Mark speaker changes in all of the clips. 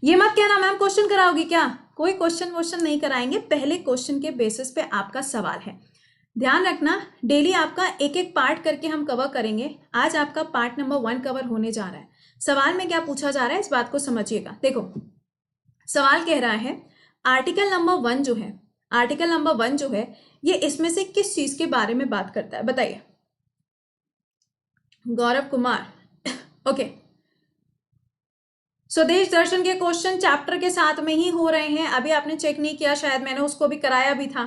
Speaker 1: ये मत कहना मैम क्वेश्चन कराओगी क्या, कोई क्वेश्चन नहीं कराएंगे, पहले क्वेश्चन के बेसिस पे आपका सवाल है। ध्यान रखना डेली आपका एक एक पार्ट करके हम कवर करेंगे। आज आपका पार्ट नंबर 1 कवर होने जा रहा है। सवाल में क्या पूछा जा रहा है इस बात को समझिएगा। देखो सवाल कह रहा है आर्टिकल नंबर 1 जो है, आर्टिकल नंबर 1 जो है ये इसमें से किस चीज के बारे में बात करता है, बताइए गौरव कुमार। ओके, स्वदेश दर्शन के क्वेश्चन चैप्टर के साथ में ही हो रहे हैं। अभी आपने चेक नहीं किया शायद, मैंने उसको भी कराया भी था।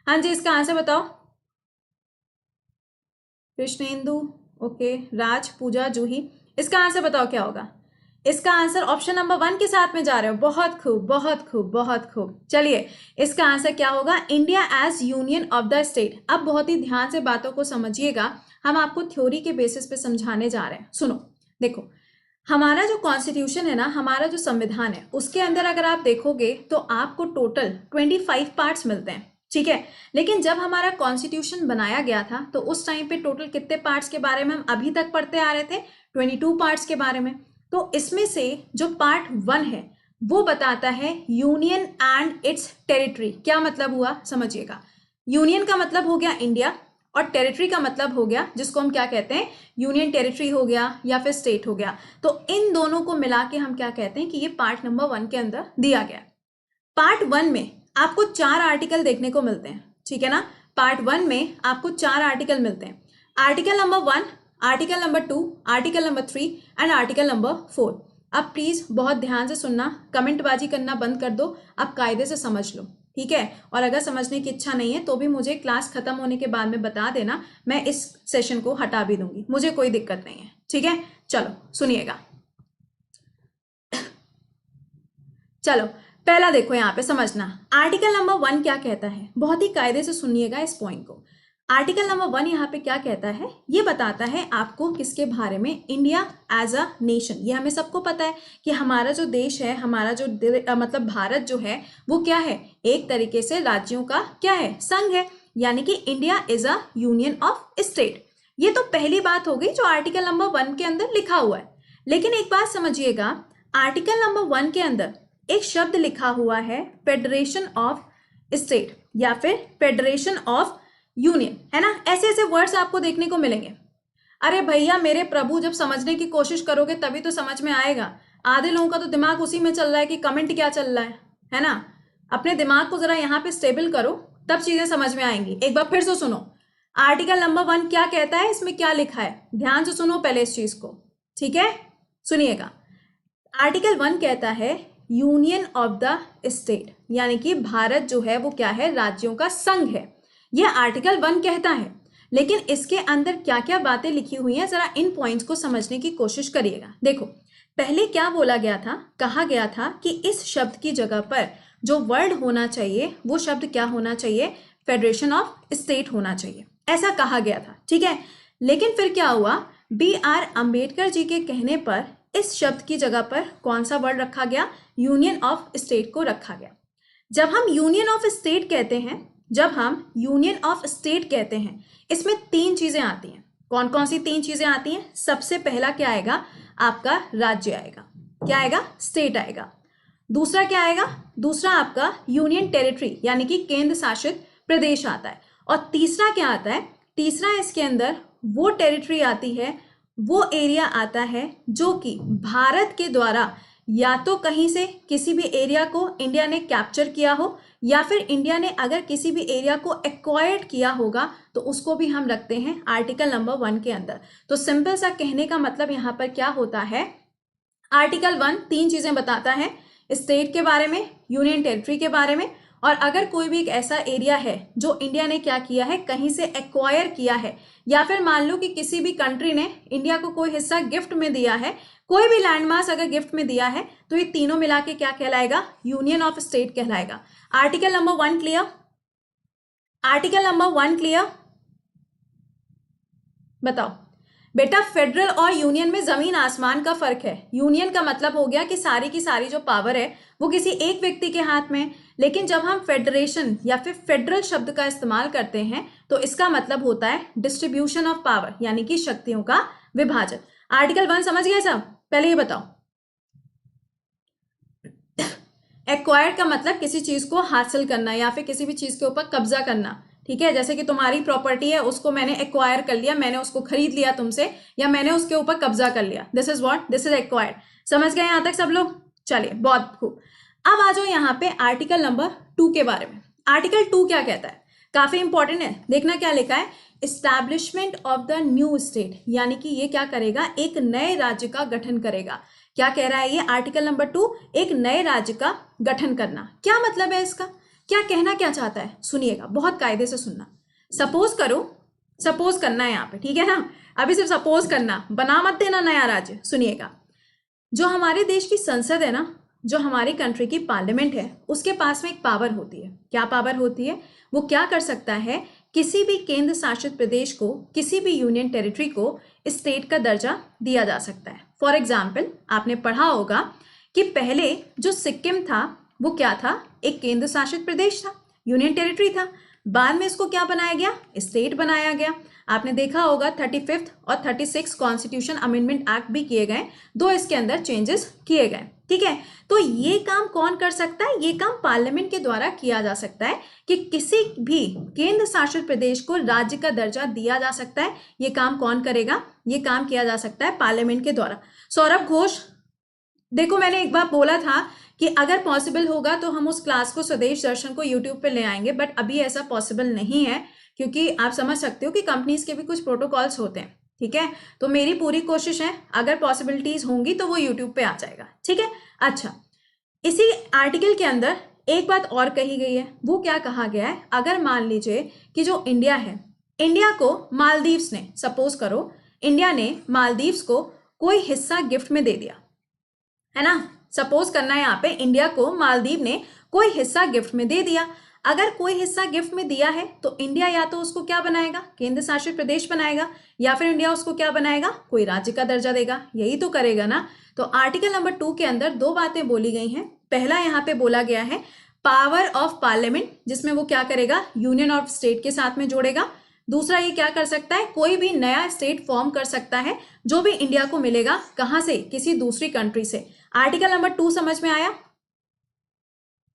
Speaker 1: हाँ जी, इसका आंसर बताओ। कृष्णेंदु, ओके, राज, पूजा, जूही, इसका आंसर बताओ क्या होगा। इसका आंसर ऑप्शन नंबर 1 के साथ में जा रहे हो, बहुत खूब बहुत खूब बहुत खूब। चलिए इसका आंसर क्या होगा, India as union of the state. अब बहुत ही ध्यान से बातों को समझिएगा, हम आपको थ्योरी के बेसिस पे समझाने जा रहे हैं। सुनो, देखो हमारा जो कॉन्स्टिट्यूशन है ना, हमारा जो संविधान है, उसके अंदर अगर आप देखोगे तो आपको टोटल 25 पार्ट्स मिलते हैं, ठीक है। लेकिन जब हमारा कॉन्स्टिट्यूशन बनाया गया था तो उस टाइम पे टोटल कितने पार्ट्स के बारे में हम अभी तक पढ़ते आ रहे थे, 22 पार्ट्स के बारे में। तो इसमें से जो पार्ट 1 है वो बताता है यूनियन एंड इट्स टेरिटरी। क्या मतलब हुआ समझिएगा, यूनियन का मतलब हो गया इंडिया और टेरिटरी का मतलब हो गया जिसको हम क्या कहते हैं, यूनियन टेरिटरी हो गया या फिर स्टेट हो गया। तो इन दोनों को मिला के हम क्या कहते हैं कि ये पार्ट नंबर 1 के अंदर दिया गया। पार्ट 1 में आपको 4 आर्टिकल देखने को मिलते हैं, ठीक है ना। पार्ट 1 में आपको 4 आर्टिकल मिलते हैं, article number 1, article number 2, article number 3 and article number 4। अब प्लीज बहुत ध्यान से सुनना, कमेंटबाजी करना बंद कर दो, अब कायदे से समझ लो, ठीक है। और अगर समझने की इच्छा नहीं है तो भी मुझे क्लास खत्म होने के बाद में बता देना, मैं इस सेशन को हटा भी दूंगी, मुझे कोई दिक्कत नहीं है, ठीक है। चलो सुनिएगा, चलो पहला देखो यहाँ पे समझना, आर्टिकल नंबर 1 क्या कहता है, बहुत ही कायदे से सुनिएगा इस पॉइंट को। आर्टिकल नंबर 1 यहाँ पे क्या कहता है, ये बताता है आपको किसके बारे में, इंडिया एज अ नेशन। ये हमें सबको पता है कि हमारा जो देश है, हमारा जो मतलब भारत जो है वो क्या है, एक तरीके से राज्यों का क्या है, संघ है, यानी कि India is a union of state. ये तो पहली बात हो गई जो आर्टिकल नंबर 1 के अंदर लिखा हुआ है। लेकिन एक बात समझिएगा, आर्टिकल नंबर 1 के अंदर एक शब्द लिखा हुआ है फेडरेशन ऑफ स्टेट या फिर फेडरेशन ऑफ यूनियन, है ना। ऐसे ऐसे वर्ड्स आपको देखने को मिलेंगे। अरे भैया मेरे प्रभु, जब समझने की कोशिश करोगे तभी तो समझ में आएगा। आधे लोगों का तो दिमाग उसी में चल रहा है कि कमेंट क्या चल रहा है ना। अपने दिमाग को जरा यहाँ पे स्टेबल करो, तब चीजें समझ में आएंगी। एक बार फिर से सुनो, आर्टिकल नंबर 1 क्या कहता है, इसमें क्या लिखा है, ध्यान से सुनो पहले इस चीज को, ठीक है। सुनिएगा, आर्टिकल 1 कहता है यूनियन ऑफ द स्टेट, यानी कि भारत जो है वो क्या है, राज्यों का संघ है। यह आर्टिकल 1 कहता है। लेकिन इसके अंदर क्या क्या बातें लिखी हुई हैं, जरा इन पॉइंट्स को समझने की कोशिश करिएगा। देखो पहले क्या बोला गया था, कहा गया था कि इस शब्द की जगह पर जो वर्ड होना चाहिए वो शब्द क्या होना चाहिए, फेडरेशन ऑफ स्टेट होना चाहिए, ऐसा कहा गया था, ठीक है। लेकिन फिर क्या हुआ, BR अंबेडकर जी के कहने पर इस शब्द की जगह पर कौन सा वर्ड रखा गया, यूनियन ऑफ स्टेट को रखा गया। जब हम यूनियन ऑफ स्टेट कहते हैं, जब हम यूनियन ऑफ स्टेट कहते हैं, इसमें 3 चीजें आती हैं। कौन कौन सी 3 चीजें आती हैं, सबसे पहला क्या आएगा, आपका राज्य आएगा, क्या आएगा, स्टेट आएगा। दूसरा क्या आएगा, दूसरा आपका यूनियन टेरिटरी यानी कि केंद्र शासित प्रदेश आता है। और तीसरा क्या आता है, तीसरा इसके अंदर वो टेरिटरी आती है, वो एरिया आता है जो कि भारत के द्वारा या तो कहीं से किसी भी एरिया को इंडिया ने कैप्चर किया हो, या फिर इंडिया ने अगर किसी भी एरिया को एक्वायर्ड किया होगा तो उसको भी हम रखते हैं आर्टिकल नंबर 1 के अंदर। तो सिंपल सा कहने का मतलब यहाँ पर क्या होता है, आर्टिकल 1 3 चीजें बताता है, स्टेट के बारे में, यूनियन टेरिटरी के बारे में, और अगर कोई भी एक ऐसा एरिया है जो इंडिया ने क्या किया है, कहीं से एक्वायर किया है, या फिर मान लो कि किसी भी कंट्री ने इंडिया को कोई हिस्सा गिफ्ट में दिया है, कोई भी लैंडमार्क अगर गिफ्ट में दिया है, तो ये तीनों मिला के क्या कहलाएगा, यूनियन ऑफ स्टेट कहलाएगा। Article number 1 clear, article number 1 clear, बताओ बेटा। फेडरल और यूनियन में जमीन आसमान का फर्क है। यूनियन का मतलब हो गया कि सारी की सारी जो पावर है वो किसी एक व्यक्ति के हाथ में, लेकिन जब हम फेडरेशन या फिर फेडरल शब्द का इस्तेमाल करते हैं तो इसका मतलब होता है डिस्ट्रीब्यूशन ऑफ पावर, यानी कि शक्तियों का विभाजन। आर्टिकल 1 समझ गए सब, पहले ये बताओ। एक्वायर का मतलब किसी चीज को हासिल करना या फिर किसी भी चीज के ऊपर कब्जा करना, ठीक है। जैसे कि तुम्हारी प्रॉपर्टी है, उसको मैंने एक्वायर कर लिया, मैंने उसको खरीद लिया तुमसे, या मैंने उसके ऊपर कब्जा कर लिया, this is what, this is acquired. समझ गए यहां तक सब लोग? चलिए, बहुत खूब। अब आ जाओ यहाँ पे आर्टिकल नंबर 2 के बारे में। आर्टिकल 2 क्या कहता है, काफी इंपॉर्टेंट है, देखना क्या लिखा है, establishment of the new state, यानी कि ये क्या करेगा, एक नए राज्य का गठन करेगा। क्या कह रहा है ये आर्टिकल नंबर 2, एक नए राज्य का गठन करना। क्या मतलब है इसका, क्या कहना क्या चाहता है, सुनिएगा, बहुत कायदे से सुनना। सपोज करो, सपोज करना है यहाँ पे, ठीक है ना, अभी सिर्फ सपोज करना, बना मत देना नया राज्य। सुनिएगा, जो हमारे देश की संसद है ना, जो हमारी कंट्री की पार्लियामेंट है, उसके पास में एक पावर होती है। क्या पावर होती है, वो क्या कर सकता है, किसी भी केंद्र शासित प्रदेश को, किसी भी यूनियन टेरिटरी को स्टेट का दर्जा दिया जा सकता है। फॉर एग्जाम्पल, आपने पढ़ा होगा कि पहले जो सिक्किम था वो क्या था, एक केंद्र शासित प्रदेश था, यूनियन टेरिटरी था। बाद में इसको क्या बनाया गया, स्टेट बनाया गया। आपने देखा होगा 35th और 36 कॉन्स्टिट्यूशन अमेंडमेंट एक्ट भी किए गए, 2 इसके अंदर चेंजेस किए गए, ठीक है। तो ये काम कौन कर सकता है, ये काम पार्लियामेंट के द्वारा किया जा सकता है कि किसी भी केंद्र शासित प्रदेश को राज्य का दर्जा दिया जा सकता है। ये काम कौन करेगा, ये काम किया जा सकता है पार्लियामेंट के द्वारा। सौरभ घोष, देखो मैंने एक बार बोला था कि अगर पॉसिबल होगा तो हम उस क्लास को, स्वदेश दर्शन को यूट्यूब पे ले आएंगे, बट अभी ऐसा पॉसिबल नहीं है, क्योंकि आप समझ सकते हो कि कंपनीज के भी कुछ प्रोटोकॉल्स होते हैं, ठीक है। तो मेरी पूरी कोशिश है, अगर पॉसिबिलिटीज होंगी तो वो यूट्यूब पे आ जाएगा, ठीक है। अच्छा, इसी आर्टिकल के अंदर एक बात और कही गई है, वो क्या कहा गया है, अगर मान लीजिए कि जो इंडिया है, इंडिया को मालदीव्स ने, सपोज करो इंडिया ने मालदीव्स को कोई हिस्सा गिफ्ट में दे दिया, है ना, सपोज करना है यहाँ पे, इंडिया को मालदीव ने कोई हिस्सा गिफ्ट में दे दिया। अगर कोई हिस्सा गिफ्ट में दिया है तो इंडिया या तो उसको क्या बनाएगा, केंद्र शासित प्रदेश बनाएगा, या फिर इंडिया उसको क्या बनाएगा, कोई राज्य का दर्जा देगा, यही तो करेगा ना। तो आर्टिकल नंबर 2 के अंदर 2 बातें बोली गई हैं। पहला यहाँ पे बोला गया है पावर ऑफ पार्लियामेंट, जिसमें वो क्या करेगा, यूनियन ऑफ स्टेट के साथ में जोड़ेगा। दूसरा, ये क्या कर सकता है, कोई भी नया स्टेट फॉर्म कर सकता है, जो भी इंडिया को मिलेगा, कहां से, किसी दूसरी कंट्री से। आर्टिकल नंबर 2 समझ में आया?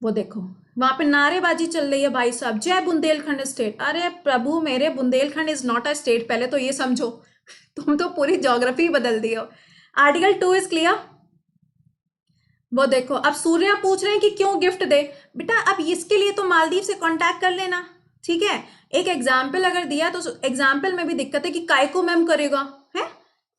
Speaker 1: वो देखो वहां पे नारेबाजी चल रही है भाई साहब, जय बुंदेलखंड स्टेट। अरे प्रभु मेरे, Bundelkhand is not a state, पहले तो ये समझो। तुम तो पूरी ज्योग्राफी बदल दी हो। Article 2 is clear? वो देखो, अब सूर्या पूछ रहे हैं कि क्यों गिफ्ट दे। बेटा अब इसके लिए तो मालदीव से कांटेक्ट कर लेना, ठीक है। एक एग्जाम्पल अगर दिया तो एग्जाम्पल में भी दिक्कत है कि काय को मैम करेगा, है,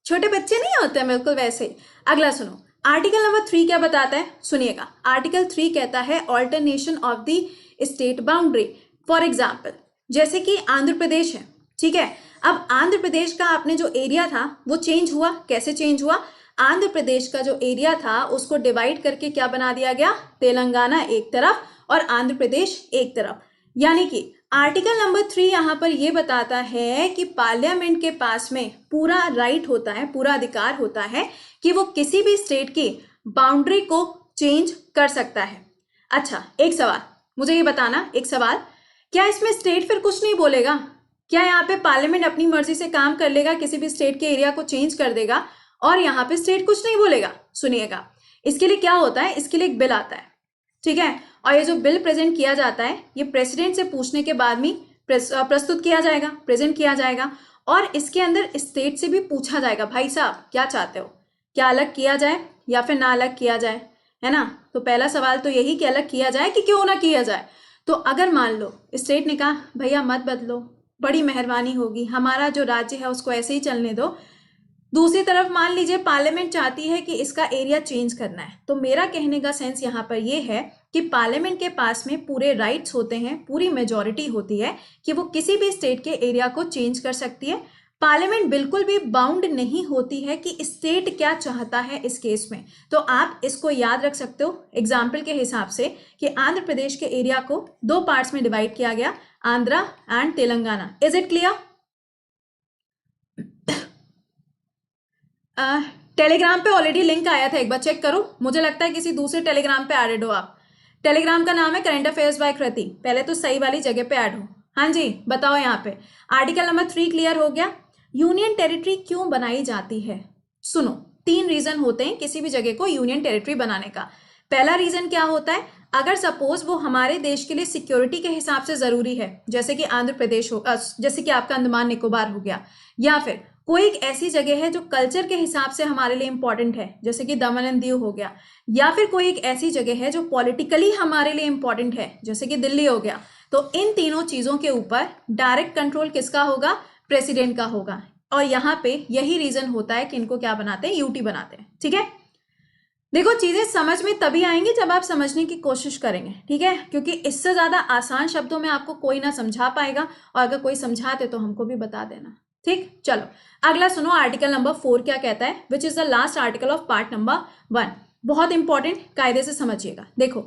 Speaker 1: छोटे बच्चे नहीं होते हैं बिल्कुल वैसे ही। अगला सुनो, आर्टिकल नंबर 3 क्या बताता है, सुनिएगा। आर्टिकल 3 कहता है alternation of the state boundary. For example, जैसे कि आंध्र प्रदेश है, ठीक है। अब आंध्र प्रदेश का आपने जो एरिया था वो चेंज हुआ, कैसे चेंज हुआ, आंध्र प्रदेश का जो एरिया था उसको डिवाइड करके क्या बना दिया गया, तेलंगाना एक तरफ और आंध्र प्रदेश एक तरफ। यानी कि आर्टिकल नंबर 3 यहां पर यह बताता है कि पार्लियामेंट के पास में पूरा राइट होता है, पूरा अधिकार होता है कि वो किसी भी स्टेट की बाउंड्री को चेंज कर सकता है। अच्छा, एक सवाल मुझे ये बताना, एक सवाल, क्या इसमें स्टेट फिर कुछ नहीं बोलेगा? क्या यहाँ पे पार्लियामेंट अपनी मर्जी से काम कर लेगा, किसी भी स्टेट के एरिया को चेंज कर देगा और यहाँ पे स्टेट कुछ नहीं बोलेगा? सुनिएगा, इसके लिए क्या होता है, इसके लिए एक बिल आता है, ठीक है। और ये जो बिल प्रेजेंट किया जाता है, ये प्रेसिडेंट से पूछने के बाद में प्रस्तुत किया जाएगा, प्रेजेंट किया जाएगा, और इसके अंदर स्टेट से भी पूछा जाएगा, भाई साहब क्या चाहते हो, क्या अलग किया जाए या फिर ना अलग किया जाए, है ना। तो पहला सवाल तो यही कि अलग किया जाए कि क्यों ना किया जाए। तो अगर मान लो स्टेट ने कहा भैया मत बदलो, बड़ी मेहरबानी होगी, हमारा जो राज्य है उसको ऐसे ही चलने दो। दूसरी तरफ मान लीजिए पार्लियामेंट चाहती है कि इसका एरिया चेंज करना है, तो मेरा कहने का सेंस यहाँ पर यह है कि पार्लियामेंट के पास में पूरे राइट्स होते हैं, पूरी मेजॉरिटी होती है कि वो किसी भी स्टेट के एरिया को चेंज कर सकती है। पार्लियामेंट बिल्कुल भी बाउंड नहीं होती है कि स्टेट क्या चाहता है इस केस में। तो आप इसको याद रख सकते हो एग्जाम्पल के हिसाब से कि आंध्र प्रदेश के एरिया को 2 पार्ट्स में डिवाइड किया गया, Andhra and Telangana. Is it clear? Telegram पे ऑलरेडी लिंक आया था, एक बार चेक करो, मुझे लगता है किसी दूसरे टेलीग्राम पे एडेड हो आप। टेलीग्राम का नाम है करंट अफेयर्स बाय कृति, पहले तो सही वाली जगह पे ऐड हो। हाँ जी बताओ, यहाँ पे आर्टिकल नंबर 3 क्लियर हो गया। यूनियन टेरिटरी क्यों बनाई जाती है? सुनो, 3 रीजन होते हैं किसी भी जगह को यूनियन टेरिटरी बनाने का। पहला रीजन क्या होता है, अगर सपोज वो हमारे देश के लिए सिक्योरिटी के हिसाब से जरूरी है, जैसे कि आंध्र प्रदेश हो, जैसे कि आपका अंडमान निकोबार हो गया, या फिर कोई एक ऐसी जगह है जो कल्चर के हिसाब से हमारे लिए इंपॉर्टेंट है, जैसे कि दमन एंड दीव हो गया, या फिर कोई एक ऐसी जगह है जो पॉलिटिकली हमारे लिए इंपॉर्टेंट है, जैसे कि दिल्ली हो गया, तो इन तीनों चीजों के ऊपर डायरेक्ट कंट्रोल किसका होगा? प्रेसिडेंट का होगा। और यहाँ पे यही रीजन होता है कि इनको क्या बनाते हैं? यूटी बनाते हैं। ठीक है, देखो चीजें समझ में तभी आएंगी जब आप समझने की कोशिश करेंगे, ठीक है, क्योंकि इससे ज्यादा आसान शब्दों में आपको कोई ना समझा पाएगा, और अगर कोई समझाते तो हमको भी बता देना। ठीक, चलो अगला सुनो, आर्टिकल नंबर 4 क्या कहता है, which is the last article of part number 1। बहुत इंपॉर्टेंट, कायदे से समझिएगा। देखो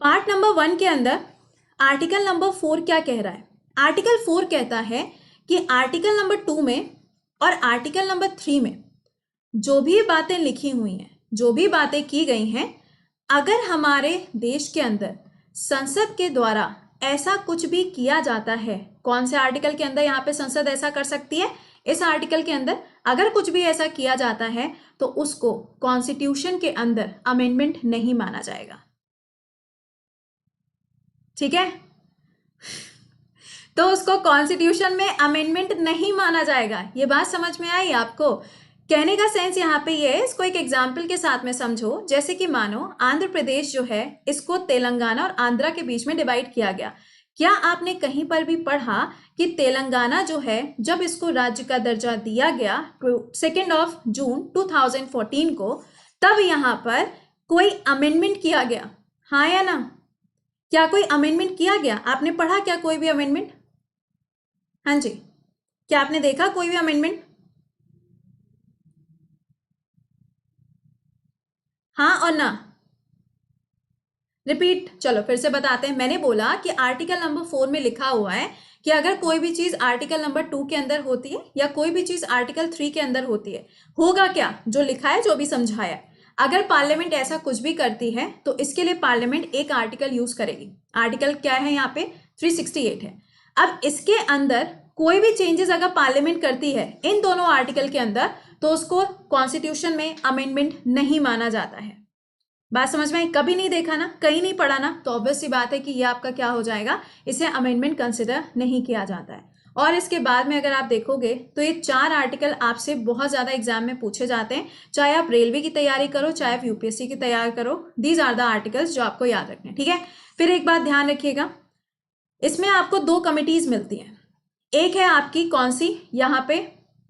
Speaker 1: पार्ट नंबर 1 के अंदर आर्टिकल नंबर 4 क्या कह रहा है? आर्टिकल 4 कहता है कि आर्टिकल नंबर 2 में और आर्टिकल नंबर 3 में जो भी बातें लिखी हुई हैं, जो भी बातें की गई हैं, अगर हमारे देश के अंदर संसद के द्वारा ऐसा कुछ भी किया जाता है, कौन से आर्टिकल के अंदर यहाँ पे संसद ऐसा कर सकती है? इस आर्टिकल के अंदर अगर कुछ भी ऐसा किया जाता है तो उसको कॉन्स्टिट्यूशन के अंदर अमेंडमेंट नहीं माना जाएगा। ठीक है, तो उसको कॉन्स्टिट्यूशन में अमेंडमेंट नहीं माना जाएगा। ये बात समझ में आई आपको? कहने का सेंस यहाँ पे ये है, इसको एक एग्जाम्पल के साथ में समझो। जैसे कि मानो आंध्र प्रदेश जो है, इसको तेलंगाना और आंध्रा के बीच में डिवाइड किया गया। क्या आपने कहीं पर भी पढ़ा कि तेलंगाना जो है, जब इसको राज्य का दर्जा दिया गया 2 जून 2014 को, तब यहाँ पर कोई अमेंडमेंट किया गया? हाँ या ना? क्या कोई अमेंडमेंट किया गया? आपने पढ़ा क्या कोई भी अमेंडमेंट? हाँ जी, क्या आपने देखा कोई भी अमेंडमेंट? हाँ और ना? रिपीट, चलो फिर से बताते हैं। मैंने बोला कि आर्टिकल नंबर 4 में लिखा हुआ है कि अगर कोई भी चीज आर्टिकल नंबर 2 के अंदर होती है या कोई भी चीज आर्टिकल 3 के अंदर होती है, होगा क्या? जो लिखा है, जो भी समझाया है। अगर पार्लियामेंट ऐसा कुछ भी करती है तो इसके लिए पार्लियामेंट एक आर्टिकल यूज करेगी। आर्टिकल क्या है यहाँ पे? 368 है। अब इसके अंदर कोई भी चेंजेस अगर पार्लियामेंट करती है इन दोनों आर्टिकल के अंदर, तो उसको कॉन्स्टिट्यूशन में अमेंडमेंट नहीं माना जाता है। बात समझ में आई? कभी नहीं देखा ना, कहीं नहीं पढ़ा ना, तो ऑब्वियस सी बात है कि ये आपका क्या हो जाएगा, इसे अमेंडमेंट कंसिडर नहीं किया जाता है। और इसके बाद में अगर आप देखोगे तो ये 4 आर्टिकल आपसे बहुत ज्यादा एग्जाम में पूछे जाते हैं, चाहे आप रेलवे की तैयारी करो, चाहे आप यूपीएससी की तैयारी करो। दीज आर द आर्टिकल्स जो आपको याद रखने हैं। ठीक है, फिर एक बात ध्यान रखिएगा, इसमें आपको 2 कमिटीज मिलती हैं। एक है आपकी कौन सी, यहाँ पे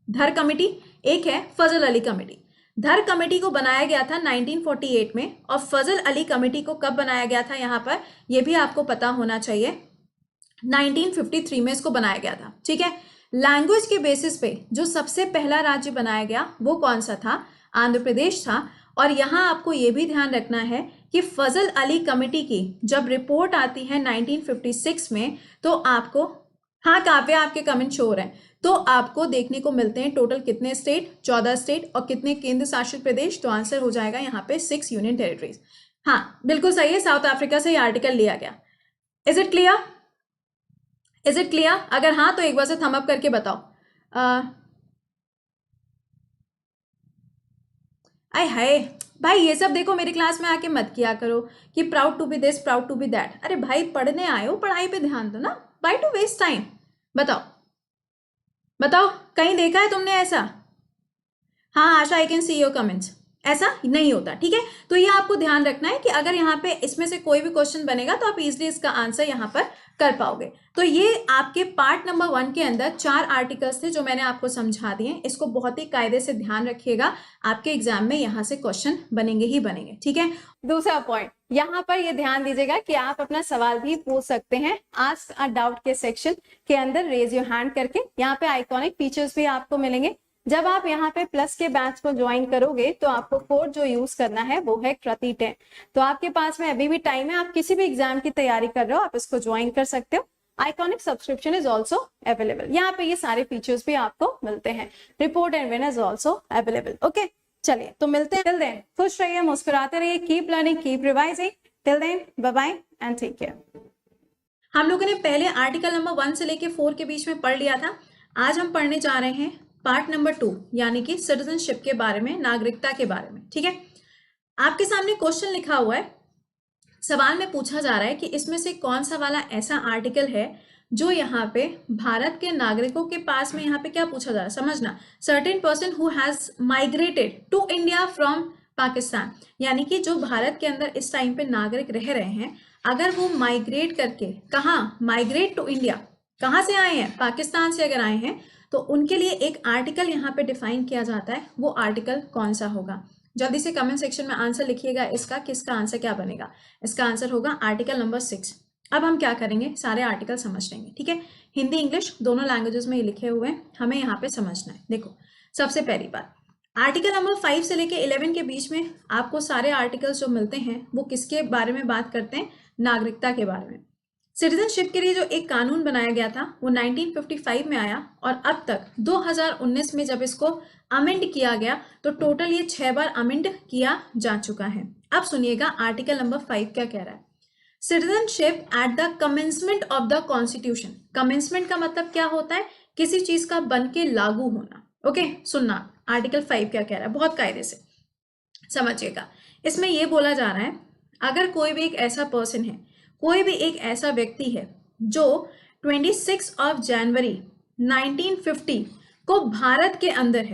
Speaker 1: धर कमेटी, एक है फजल अली कमेटी। धर कमेटी को बनाया गया था 1948 में, और फजल अली कमेटी को कब बनाया गया था यहाँ पर, यह भी आपको पता होना चाहिए, 1953 में इसको बनाया गया था। ठीक है, लैंग्वेज के बेसिस पे जो सबसे पहला राज्य बनाया गया वो कौन सा था? आंध्र प्रदेश था। और यहाँ आपको ये भी ध्यान रखना है कि फजल अली कमेटी की जब रिपोर्ट आती है 1956 में, तो आपको, हाँ काव्य आपके कमेंट शो हो रहे हैं, तो आपको देखने को मिलते हैं टोटल कितने स्टेट? 14 स्टेट। और कितने केंद्र शासित प्रदेश? तो आंसर हो जाएगा यहाँ पे 6 यूनियन टेरिटरीज। हाँ बिल्कुल सही है, साउथ अफ्रीका से ये आर्टिकल लिया गया। Is it clear? Is it clear? अगर हाँ तो एक बार से थम अप करके बताओ। आय हाय भाई, ये सब देखो मेरे क्लास में आके मत किया करो कि proud to be this, proud to be that. अरे भाई पढ़ने आए हो, पढ़ाई पे ध्यान दो ना, वाई टू वेस्ट टाइम। बताओ बताओ, कहीं देखा है तुमने ऐसा? हाँ Asha, I can see your comments. ऐसा नहीं होता। ठीक है, तो ये आपको ध्यान रखना है कि अगर यहाँ पे इसमें से कोई भी क्वेश्चन बनेगा तो आप इजीली इसका आंसर यहाँ पर कर पाओगे। तो ये आपके पार्ट नंबर 1 के अंदर 4 आर्टिकल्स थे जो मैंने आपको समझा दिए। इसको बहुत ही कायदे से ध्यान रखिएगा, आपके एग्जाम में यहाँ से क्वेश्चन बनेंगे ही बनेंगे। ठीक है, दूसरा पॉइंट यहाँ पर ये ध्यान दीजिएगा कि आप अपना सवाल भी पूछ सकते हैं आस्क अ डाउट के सेक्शन के अंदर, रेज योर हैंड करके। यहाँ पे आइकॉनिक फीचर्स भी आपको मिलेंगे। जब आप यहाँ पे प्लस के बैच को ज्वाइन करोगे तो आपको कोड जो यूज करना है वो है कृति10। तो आपके पास में अभी भी टाइम है, आप किसी भी एग्जाम की तैयारी कर रहे हो आप इसको ज्वाइन कर सकते हो। Iconic subscription is also available. यहाँ पे ये सारे फीचर्स भी आपको मिलते हैं। Report and win is also available. Okay, चलिए तो मिलते हैं। टिल देन खुश रहिए, मुस्कुराते रहिए, keep learning, keep revising. Till then bye bye and take care. हम लोगों ने पहले आर्टिकल नंबर 1 से लेके 4 के बीच में पढ़ लिया था। आज हम पढ़ने जा रहे हैं पार्ट नंबर 2 यानी कि सिटीजनशिप के बारे में, नागरिकता के बारे में। ठीक है, आपके सामने क्वेश्चन लिखा हुआ है, सवाल में पूछा जा रहा है कि इसमें से कौन सा वाला ऐसा आर्टिकल है जो यहाँ पे भारत के नागरिकों के पास में, यहाँ पे क्या पूछा जा रहा है समझना, certain person who has migrated to India from Pakistan, यानी कि जो भारत के अंदर इस टाइम पे नागरिक रह रहे हैं, अगर वो माइग्रेट करके, कहाँ माइग्रेट टू इंडिया, कहाँ से आए हैं, पाकिस्तान से अगर आए हैं, तो उनके लिए एक आर्टिकल यहाँ पे डिफाइन किया जाता है। वो आर्टिकल कौन सा होगा? जल्दी से कमेंट सेक्शन में आंसर लिखिएगा इसका, किसका आंसर क्या बनेगा। इसका आंसर होगा आर्टिकल नंबर 6। अब हम क्या करेंगे, सारे आर्टिकल समझ लेंगे, ठीक है। हिंदी इंग्लिश दोनों लैंग्वेजेस में ये लिखे हुए हैं, हमें यहाँ पे समझना है। देखो, सबसे पहली बात, आर्टिकल नंबर 5 से लेके 11 के बीच में आपको सारे आर्टिकल्स जो मिलते हैं वो किसके बारे में बात करते हैं? नागरिकता के बारे में। सिटीजनशिप के लिए जो एक कानून बनाया गया था वो 1955 में आया, और अब तक 2019 में जब इसको अमेंड किया गया तो टोटल ये 6 बार अमेंड किया जा चुका है। अब सुनिएगा आर्टिकल नंबर 5 क्या कह रहा है। Citizenship at the commencement of the constitution. Commencement का मतलब क्या होता है? किसी चीज का बन के लागू होना। ओके, सुनना आर्टिकल 5 क्या कह रहा है, बहुत कायदे से समझिएगा। इसमें यह बोला जा रहा है, अगर कोई भी एक ऐसा पर्सन है, कोई भी एक ऐसा व्यक्ति है जो 26 जनवरी 1950 को भारत के अंदर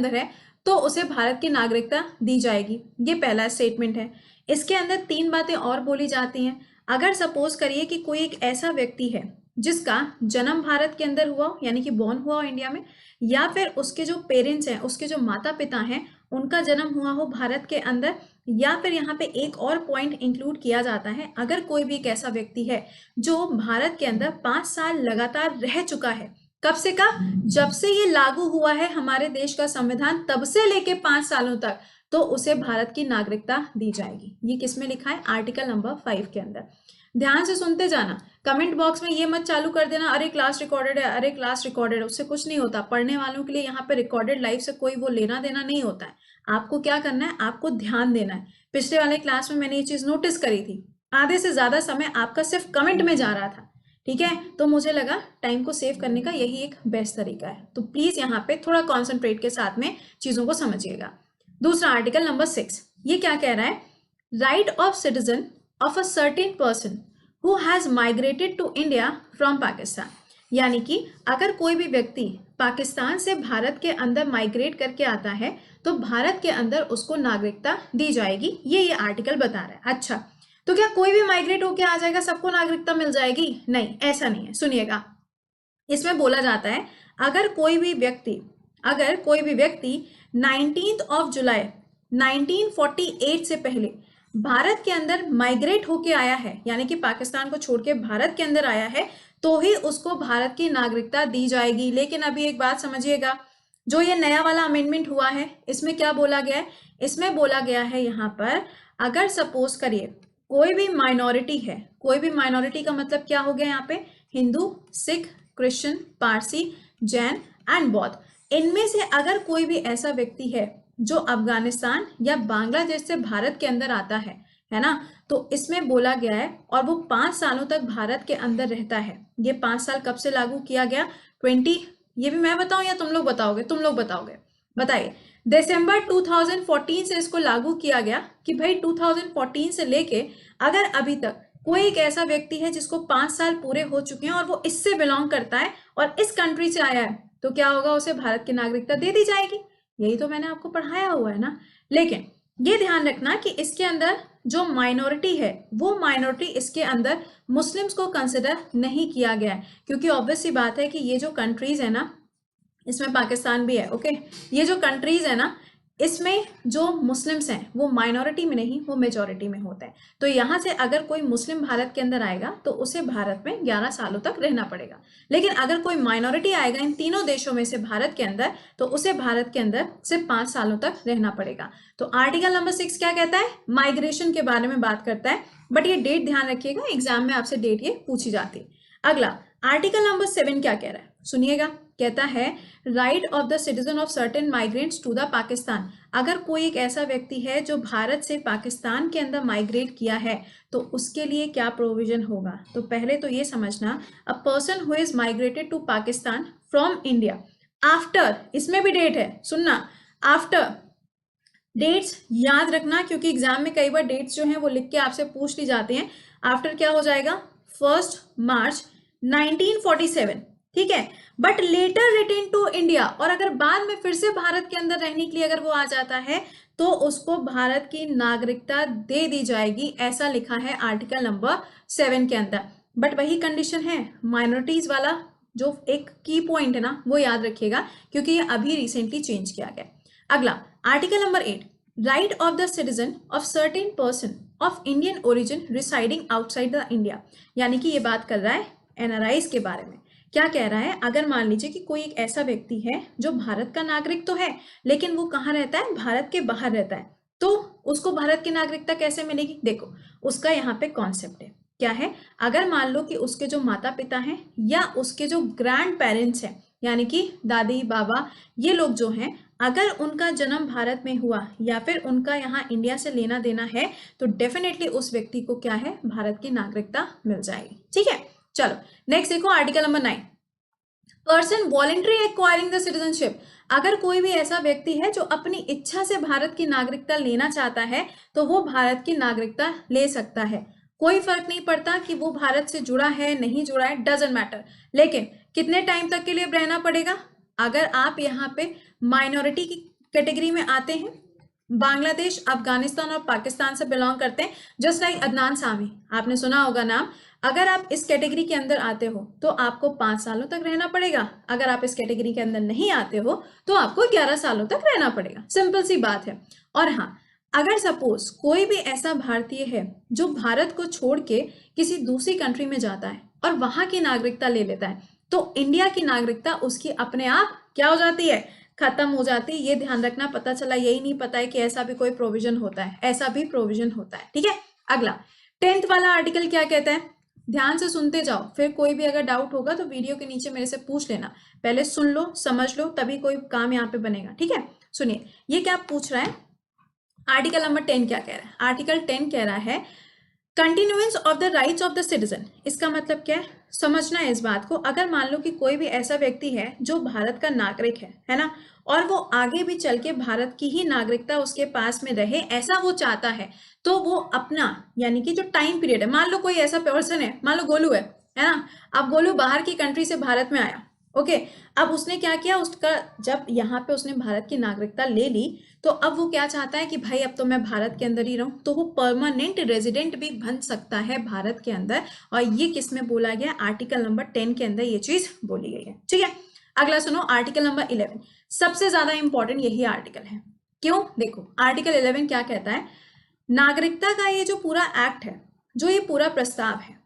Speaker 1: है, तो उसे भारत की नागरिकता दी जाएगी। ये पहला स्टेटमेंट है। इसके अंदर 3 बातें और बोली जाती हैं। अगर सपोज करिए कि कोई एक ऐसा व्यक्ति है जिसका जन्म भारत के अंदर हुआ हो, यानी कि बॉर्न हुआ हो इंडिया में, या फिर उसके जो पेरेंट्स हैं, उसके जो माता पिता हैं, उनका जन्म हुआ हो भारत के अंदर, या फिर यहाँ पे एक और पॉइंट इंक्लूड किया जाता है, अगर कोई भी एक ऐसा व्यक्ति है जो भारत के अंदर 5 साल लगातार रह चुका है। कब से का? जब से ये लागू हुआ है हमारे देश का संविधान, तब से लेके 5 सालों तक, तो उसे भारत की नागरिकता दी जाएगी। ये किसमें लिखा है? आर्टिकल नंबर 5 के अंदर। ध्यान से सुनते जाना, कमेंट बॉक्स में ये मत चालू कर देना अरे क्लास रिकॉर्डेड है, अरे क्लास रिकॉर्डेड है। उससे कुछ नहीं होता। पढ़ने वालों के लिए यहाँ पे रिकॉर्डेड लाइव से कोई वो लेना देना नहीं होता है। आपको क्या करना है? आपको ध्यान देना है। पिछले वाले क्लास में मैंने ये चीज नोटिस करी थी, आधे से ज्यादा समय आपका सिर्फ कमेंट में जा रहा था, ठीक है। तो मुझे लगा टाइम को सेव करने का यही एक बेस्ट तरीका है। तो प्लीज यहाँ पे थोड़ा कॉन्सेंट्रेट के साथ में चीजों को समझिएगा। दूसरा आर्टिकल नंबर 6, ये क्या कह रहा है? Right of citizen of a certain person who has migrated to India from Pakistan, यानी कि अगर कोई भी व्यक्ति पाकिस्तान से भारत के अंदर माइग्रेट करके आता है तो भारत के अंदर उसको नागरिकता दी जाएगी। ये आर्टिकल बता रहा है। अच्छा, तो क्या कोई भी माइग्रेट होके आ जाएगा, सबको नागरिकता मिल जाएगी? नहीं, ऐसा नहीं है। सुनिएगा, इसमें बोला जाता है अगर कोई भी व्यक्ति 19 जुलाई 1948 से पहले भारत के अंदर माइग्रेट होके आया है, यानी कि पाकिस्तान को छोड़ के भारत के अंदर आया है, तो ही उसको भारत की नागरिकता दी जाएगी। लेकिन अभी एक बात समझिएगा, जो ये नया वाला अमेंडमेंट हुआ है, इसमें क्या बोला गया है? इसमें बोला गया है यहाँ पर, अगर सपोज करिए कोई भी माइनॉरिटी है, कोई भी माइनॉरिटी का मतलब क्या हो गया यहाँ पे? हिंदू, सिख, क्रिश्चियन, पारसी, जैन एंड बौद्ध, इनमें से अगर कोई भी ऐसा व्यक्ति है जो अफगानिस्तान या बांग्लादेश से भारत के अंदर आता है ना, तो इसमें बोला गया है, और वो 5 सालों तक भारत के अंदर रहता है। ये 5 साल कब से लागू किया गया? 20, ये भी मैं बताऊं या तुम लोग बताओगे? तुम लोग बताओगे, बताइए। दिसंबर 2014 से इसको लागू किया गया कि भाई 2014 से लेके अगर अभी तक कोई एक ऐसा व्यक्ति है जिसको 5 साल पूरे हो चुके हैं और वो इससे बिलोंग करता है और इस कंट्री से आया है, तो क्या होगा? उसे भारत की नागरिकता दे दी जाएगी। यही तो मैंने आपको पढ़ाया हुआ है ना। लेकिन ये ध्यान रखना कि इसके अंदर जो माइनॉरिटी है, वो माइनॉरिटी इसके अंदर मुस्लिम्स को कंसिडर नहीं किया गया है, क्योंकि ऑब्वियस सी बात है कि ये जो कंट्रीज है ना, इसमें पाकिस्तान भी है, ओके, ये जो कंट्रीज है ना, इसमें जो मुस्लिम्स हैं वो माइनॉरिटी में नहीं, वो मेजॉरिटी में होते हैं। तो यहाँ से अगर कोई मुस्लिम भारत के अंदर आएगा तो उसे भारत में 11 सालों तक रहना पड़ेगा। लेकिन अगर कोई माइनॉरिटी आएगा इन तीनों देशों में से भारत के अंदर, तो उसे भारत के अंदर सिर्फ 5 सालों तक रहना पड़ेगा। तो आर्टिकल नंबर 6 क्या कहता है? माइग्रेशन के बारे में बात करता है। बट ये डेट ध्यान रखिएगा, एग्जाम में आपसे डेट ये पूछी जाती है। अगला आर्टिकल नंबर 7 क्या कह रहा है? सुनिएगा, कहता है right of the citizen of certain migrants to the Pakistan. अगर कोई एक ऐसा व्यक्ति है जो भारत से पाकिस्तान के अंदर माइग्रेट किया है तो उसके लिए क्या प्रोविजन होगा? तो पहले तो ये समझना, a person who is migrated to Pakistan from India after, इसमें भी डेट है, सुनना, आफ्टर डेट्स याद रखना, क्योंकि एग्जाम में कई बार डेट्स जो हैं वो लिख के आपसे पूछ ली जाती हैं। आफ्टर क्या हो जाएगा, 1 मार्च 1947, ठीक है। But later return to India, और अगर बाद में फिर से भारत के अंदर रहने के लिए अगर वो आ जाता है तो उसको भारत की नागरिकता दे दी जाएगी, ऐसा लिखा है आर्टिकल नंबर 7 के अंदर। बट वही कंडीशन है, माइनॉरिटीज वाला जो एक की पॉइंट है ना वो याद रखिएगा, क्योंकि ये अभी रिसेंटली चेंज किया गया। अगला article number 8, right of the citizen of certain person of Indian origin residing outside the India, यानी कि ये बात कर रहा है एनआरआईज के बारे में। क्या कह रहा है, अगर मान लीजिए कि कोई एक ऐसा व्यक्ति है जो भारत का नागरिक तो है लेकिन वो कहाँ रहता है, भारत के बाहर रहता है, तो उसको भारत की नागरिकता कैसे मिलेगी। देखो उसका यहाँ पे कॉन्सेप्ट है, क्या है, अगर मान लो कि उसके जो माता पिता हैं या उसके जो ग्रैंड पेरेंट्स हैं, यानी कि दादी बाबा, ये लोग जो हैं, अगर उनका जन्म भारत में हुआ या फिर उनका यहाँ इंडिया से लेना देना है तो डेफिनेटली उस व्यक्ति को क्या है, भारत की नागरिकता मिल जाएगी, ठीक है। चलो नेक्स्ट देखो article number 9, person voluntary acquiring the citizenship, अगर कोई भी ऐसा व्यक्ति है जो अपनी इच्छा से भारत की नागरिकता लेना चाहता है तो वो भारत की नागरिकता ले सकता है। कोई फर्क नहीं पड़ता कि वो भारत से जुड़ा है नहीं जुड़ा है, डजंट मैटर, लेकिन कितने टाइम तक के लिए रहना पड़ेगा। अगर आप यहाँ पे माइनॉरिटी की कैटेगरी में आते हैं, बांग्लादेश, अफगानिस्तान और पाकिस्तान से बिलोंग करते हैं, जस्ट लाइक अदनान सामी, आपने सुना होगा नाम, अगर आप इस कैटेगरी के अंदर आते हो तो आपको 5 सालों तक रहना पड़ेगा। अगर आप इस कैटेगरी के अंदर नहीं आते हो तो आपको 11 सालों तक रहना पड़ेगा, सिंपल सी बात है। और हाँ, अगर सपोज कोई भी ऐसा भारतीय है जो भारत को छोड़ के किसी दूसरी कंट्री में जाता है और वहां की नागरिकता ले लेता है तो इंडिया की नागरिकता उसकी अपने आप क्या हो जाती है, खत्म हो जाती है। ये ध्यान रखना, पता चला यही नहीं पता है कि ऐसा भी कोई प्रोविजन होता है, ऐसा भी प्रोविजन होता है, ठीक है। अगला 10th वाला आर्टिकल क्या कहता है, ध्यान से सुनते जाओ, फिर कोई भी अगर डाउट होगा तो वीडियो के नीचे मेरे से पूछ लेना, पहले सुन लो समझ लो तभी कोई काम यहाँ पे बनेगा, ठीक है। सुनिए ये क्या पूछ रहा है, आर्टिकल नंबर 10 क्या कह रहा है, आर्टिकल 10 कह रहा है continuance of the rights of the citizen. इसका मतलब क्या है, समझना है इस बात को। अगर मान लो कि कोई भी ऐसा व्यक्ति है जो भारत का नागरिक है ना, और वो आगे भी चल के भारत की ही नागरिकता उसके पास में रहे, ऐसा वो चाहता है, तो वो अपना यानी कि जो टाइम पीरियड है, मान लो कोई ऐसा पर्सन है, मान लो गोलू है ना, अब गोलू बाहर की कंट्री से भारत में आया, ओके। अब उसने क्या किया, उसका जब यहाँ पे उसने भारत की नागरिकता ले ली तो अब वो क्या चाहता है कि भाई अब तो मैं भारत के अंदर ही रहूं, तो वो परमानेंट रेजिडेंट भी बन सकता है भारत के अंदर। और ये किस में बोला गया, आर्टिकल नंबर 10 के अंदर ये चीज बोली गई है, ठीक है। अगला सुनो आर्टिकल नंबर 11, सबसे ज्यादा इंपॉर्टेंट यही आर्टिकल है। क्यों, देखो आर्टिकल 11 क्या कहता है, नागरिकता का ये जो पूरा एक्ट है, जो ये पूरा प्रस्ताव है,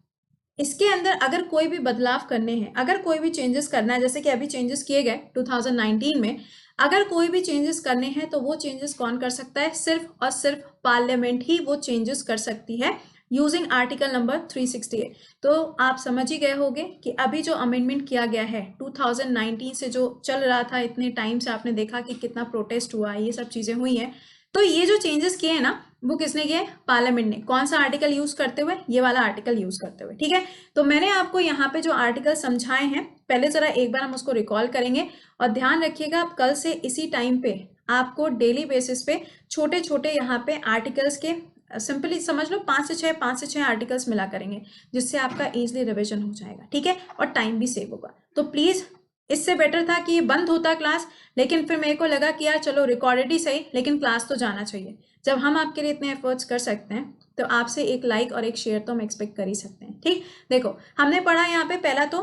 Speaker 1: इसके अंदर अगर कोई भी बदलाव करने हैं, अगर कोई भी चेंजेस करना है, जैसे कि अभी चेंजेस किए गए 2019 में, अगर कोई भी चेंजेस करने हैं तो वो चेंजेस कौन कर सकता है, सिर्फ और सिर्फ पार्लियामेंट ही वो चेंजेस कर सकती है यूजिंग आर्टिकल नंबर 368। तो आप समझ ही गए होंगे कि अभी जो अमेंडमेंट किया गया है 2019 से जो चल रहा था, इतने टाइम से आपने देखा कि कितना प्रोटेस्ट हुआ, ये सब चीजें हुई हैं, तो ये जो चेंजेस किए हैं ना वो किसने किए, पार्लियामेंट ने। कौन सा आर्टिकल यूज करते हुए, ये वाला आर्टिकल यूज करते हुए, ठीक है। तो मैंने आपको यहाँ पे जो आर्टिकल समझाए हैं, पहले जरा एक बार हम उसको रिकॉल करेंगे, और ध्यान रखिएगा आप कल से इसी टाइम पे आपको डेली बेसिस पे छोटे छोटे यहाँ पे आर्टिकल्स के सिंपली समझ लो 5 से 6 आर्टिकल्स मिला करेंगे, जिससे आपका इजिली रिविजन हो जाएगा, ठीक है, और टाइम भी सेव होगा। तो प्लीज, इससे बेटर था कि ये बंद होता क्लास, लेकिन फिर मेरे को लगा कि यार चलो रिकॉर्डेड ही सही, लेकिन क्लास तो जाना चाहिए। जब हम आपके लिए इतने एफर्ट्स कर सकते हैं तो आपसे एक लाइक और एक शेयर तो हम एक्सपेक्ट कर ही सकते हैं, ठीक। देखो हमने पढ़ा यहाँ पे, पहला तो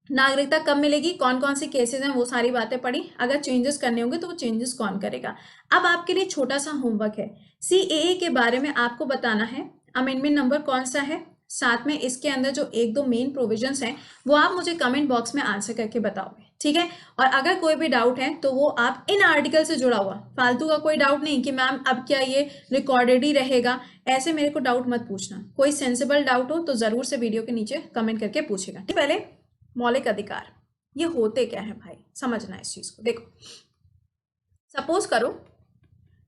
Speaker 1: नागरिकता कब मिलेगी, कौन कौन से केसेस हैं, वो सारी बातें पढ़ी, अगर चेंजेस करने होंगे तो वो चेंजेस कौन करेगा। अब आपके लिए छोटा सा होमवर्क है, सीएए के बारे में आपको बताना है अमेंडमेंट नंबर कौन सा है, साथ में इसके अंदर जो 1-2 मेन प्रोविजंस हैं वो आप मुझे कमेंट बॉक्स में आंसर करके बताओगे, ठीक है। और अगर कोई भी डाउट है तो वो आप इन आर्टिकल से जुड़ा हुआ, फालतू का कोई डाउट नहीं कि मैम अब क्या ये रिकॉर्डेड ही रहेगा, ऐसे मेरे को डाउट मत पूछना। कोई सेंसिबल डाउट हो तो जरूर से वीडियो के नीचे कमेंट करके पूछेगा। पहले मौलिक अधिकार ये होते क्या है भाई, समझना इस चीज को। देखो सपोज करो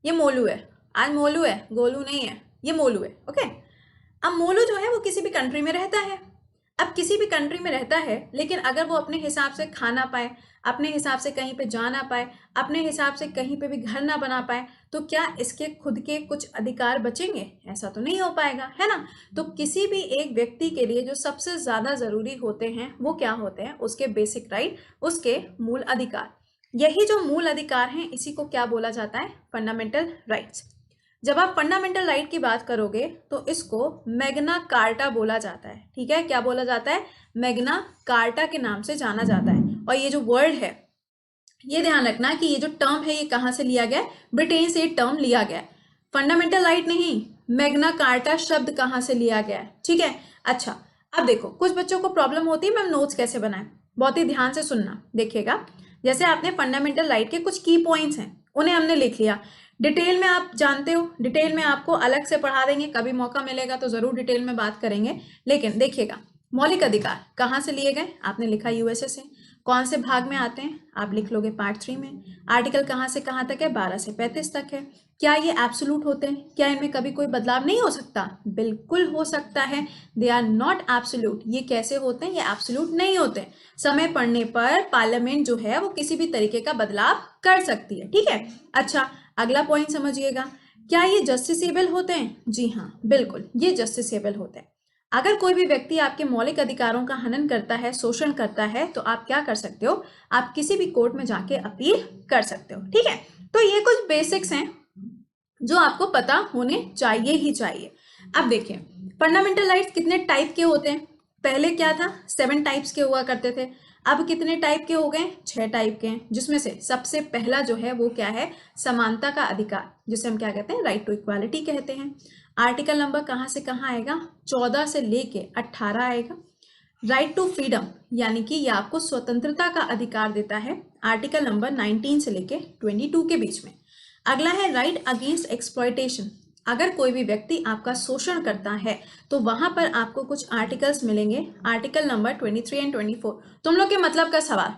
Speaker 1: ये मोलू है, आज मोलू है, गोलू नहीं है, ये मोलू है, ओके। अब मोलू जो है वो किसी भी कंट्री में रहता है, अब किसी भी कंट्री में रहता है, लेकिन अगर वो अपने हिसाब से खा ना पाए, अपने हिसाब से कहीं पे जा ना पाए, अपने हिसाब से कहीं पे भी घर ना बना पाए, तो क्या इसके खुद के कुछ अधिकार बचेंगे? ऐसा तो नहीं हो पाएगा, है ना। तो किसी भी एक व्यक्ति के लिए जो सबसे ज्यादा जरूरी होते हैं वो क्या होते हैं? उसके बेसिक राइट, उसके मूल अधिकार। यही जो मूल अधिकार हैं, इसी को क्या बोला जाता है? Fundamental rights. जब आप फंडामेंटल राइट की बात करोगे तो इसको मैग्ना कार्टा बोला जाता है। ठीक है, क्या बोला जाता है? मैग्ना कार्टा के नाम से जाना जाता है। और ये जो वर्ड है, ये ध्यान रखना कि ये जो टर्म है ये कहाँ से लिया गया है? ब्रिटेन से ये टर्म लिया गया है। फंडामेंटल राइट नहीं, मैग्ना कार्टा शब्द कहाँ से लिया गया है। ठीक है, अच्छा अब देखो, कुछ बच्चों को प्रॉब्लम होती है मैम नोट्स कैसे बनाएं। बहुत ही ध्यान से सुनना, देखिएगा। जैसे आपने फंडामेंटल राइट के कुछ की पॉइंट्स हैं, उन्हें हमने लिख लिया। डिटेल में आप जानते हो, डिटेल में आपको अलग से पढ़ा देंगे, कभी मौका मिलेगा तो जरूर डिटेल में बात करेंगे। लेकिन देखिएगा, मौलिक अधिकार कहाँ से लिए गए? आपने लिखा यूएसए से। कौन से भाग में आते हैं? आप लिख लोगे पार्ट 3 में। आर्टिकल कहाँ से कहाँ तक है? 12 से 35 तक है। क्या ये एब्सोल्यूट होते हैं? क्या इनमें कभी कोई बदलाव नहीं हो सकता? बिल्कुल हो सकता है। They are not absolute. ये कैसे होते हैं? ये एब्सोल्यूट नहीं होते। समय पड़ने पर पार्लियामेंट जो है वो किसी भी तरीके का बदलाव कर सकती है। ठीक है, अच्छा अगला पॉइंट समझिएगा। क्या ये जस्टिसेबल होते हैं? जी हाँ, बिल्कुल ये जस्टिसेबल होते हैं। अगर कोई भी व्यक्ति आपके मौलिक अधिकारों का हनन करता है, शोषण करता है, तो आप क्या कर सकते हो? आप किसी भी कोर्ट में जाके अपील कर सकते हो। ठीक है, तो ये कुछ बेसिक्स हैं जो आपको पता होने चाहिए ही चाहिए। अब देखिए, फंडामेंटल राइट्स कितने टाइप के होते हैं? पहले क्या था? 7 टाइप्स के हुआ करते थे। अब कितने टाइप के हो गए? 6 टाइप के हैं, जिसमें से सबसे पहला जो है वो क्या है? समानता का अधिकार, जिसे हम क्या कहते हैं? राइट टू इक्वालिटी कहते हैं। आर्टिकल नंबर कहाँ से कहाँ आएगा? 14 से लेके 18 आएगा। राइट टू फ्रीडम, यानी कि ये आपको स्वतंत्रता का अधिकार देता है, आर्टिकल नंबर 19 से लेके 22 के बीच में। अगला है राइट अगेंस्ट एक्सप्लॉयटेशन। अगर कोई भी व्यक्ति आपका शोषण करता है तो वहां पर आपको कुछ आर्टिकल्स मिलेंगे, आर्टिकल नंबर 23 एंड 24। तुम लोग के मतलब का सवाल,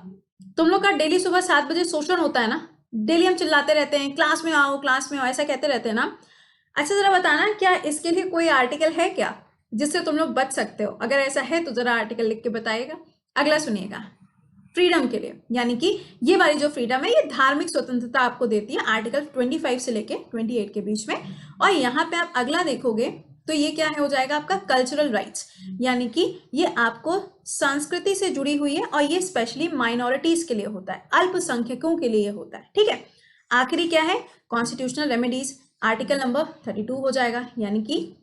Speaker 1: तुम लोग का डेली सुबह 7 बजे शोषण होता है ना? डेली हम चिल्लाते रहते हैं क्लास में आओ, क्लास में आओ, ऐसा कहते रहते हैं ना? अच्छा जरा बताना, क्या इसके लिए कोई आर्टिकल है क्या जिससे तुम लोग बच सकते हो? अगर ऐसा है तो जरा आर्टिकल लिख के बताइएगा। अगला सुनिएगा, फ्रीडम के लिए, यानी कि ये वाली जो फ्रीडम है ये धार्मिक स्वतंत्रता आपको देती है, आर्टिकल 25 से लेके 28 के बीच में। और यहाँ पे आप अगला देखोगे तो ये क्या है, हो जाएगा आपका कल्चरल राइट्स, यानी कि ये आपको संस्कृति से जुड़ी हुई है और ये स्पेशली माइनॉरिटीज के लिए होता है, अल्पसंख्यकों के लिए होता है। ठीक है, आखिरी क्या है? कॉन्स्टिट्यूशनल रेमेडीज, आर्टिकल नंबर 32 हो जाएगा, यानी कि